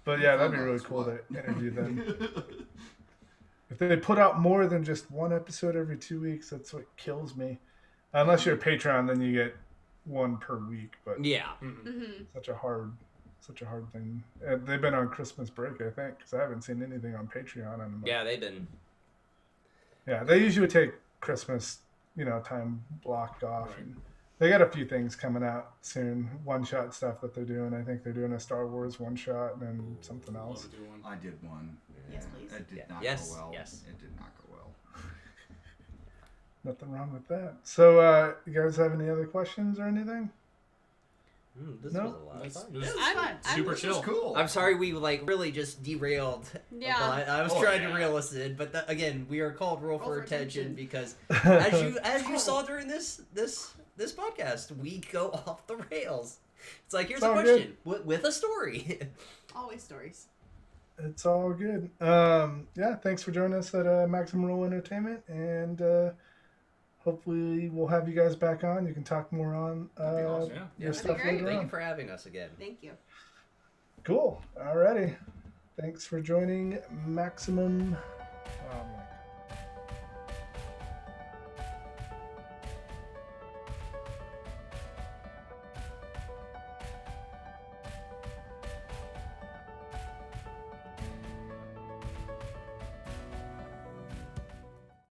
But yeah, that'd be really cool to interview them. If they put out more than just one episode every 2 weeks, that's what kills me. Unless you're a Patreon, then you get one per week. But Yeah. such a hard thing. They've been on Christmas break, I think, because I haven't seen anything on Patreon. And Yeah, they've been. yeah, they usually take Christmas, time blocked off. Right. And they got a few things coming out soon. One-shot stuff that they're doing. I think they're doing a Star Wars one-shot and then something Love else. to do one. I did one. Yes, please. It did Yeah. not Yes, go well. yes. It did not go well. Nothing wrong with that. So, you guys have any other questions or anything? This No? was a lot of That's- fun. it was It was I'm- fun. super This chill. was cool. I'm sorry we really just derailed. Yeah. But I was Oh, trying yeah. to reel us in, but again, we are called Roll for Attention because As as you saw during this podcast, we go off the rails. It's like here's It's a all question with a story. Always stories. It's all good. Yeah, thanks for joining us at Maximum Roll Entertainment, and hopefully we'll have you guys back on. You can talk more on That'd be awesome. Yeah. your That'd be stuff great. later Thank on. you for having us again. Thank you. Cool. Alrighty. Thanks for joining Maximum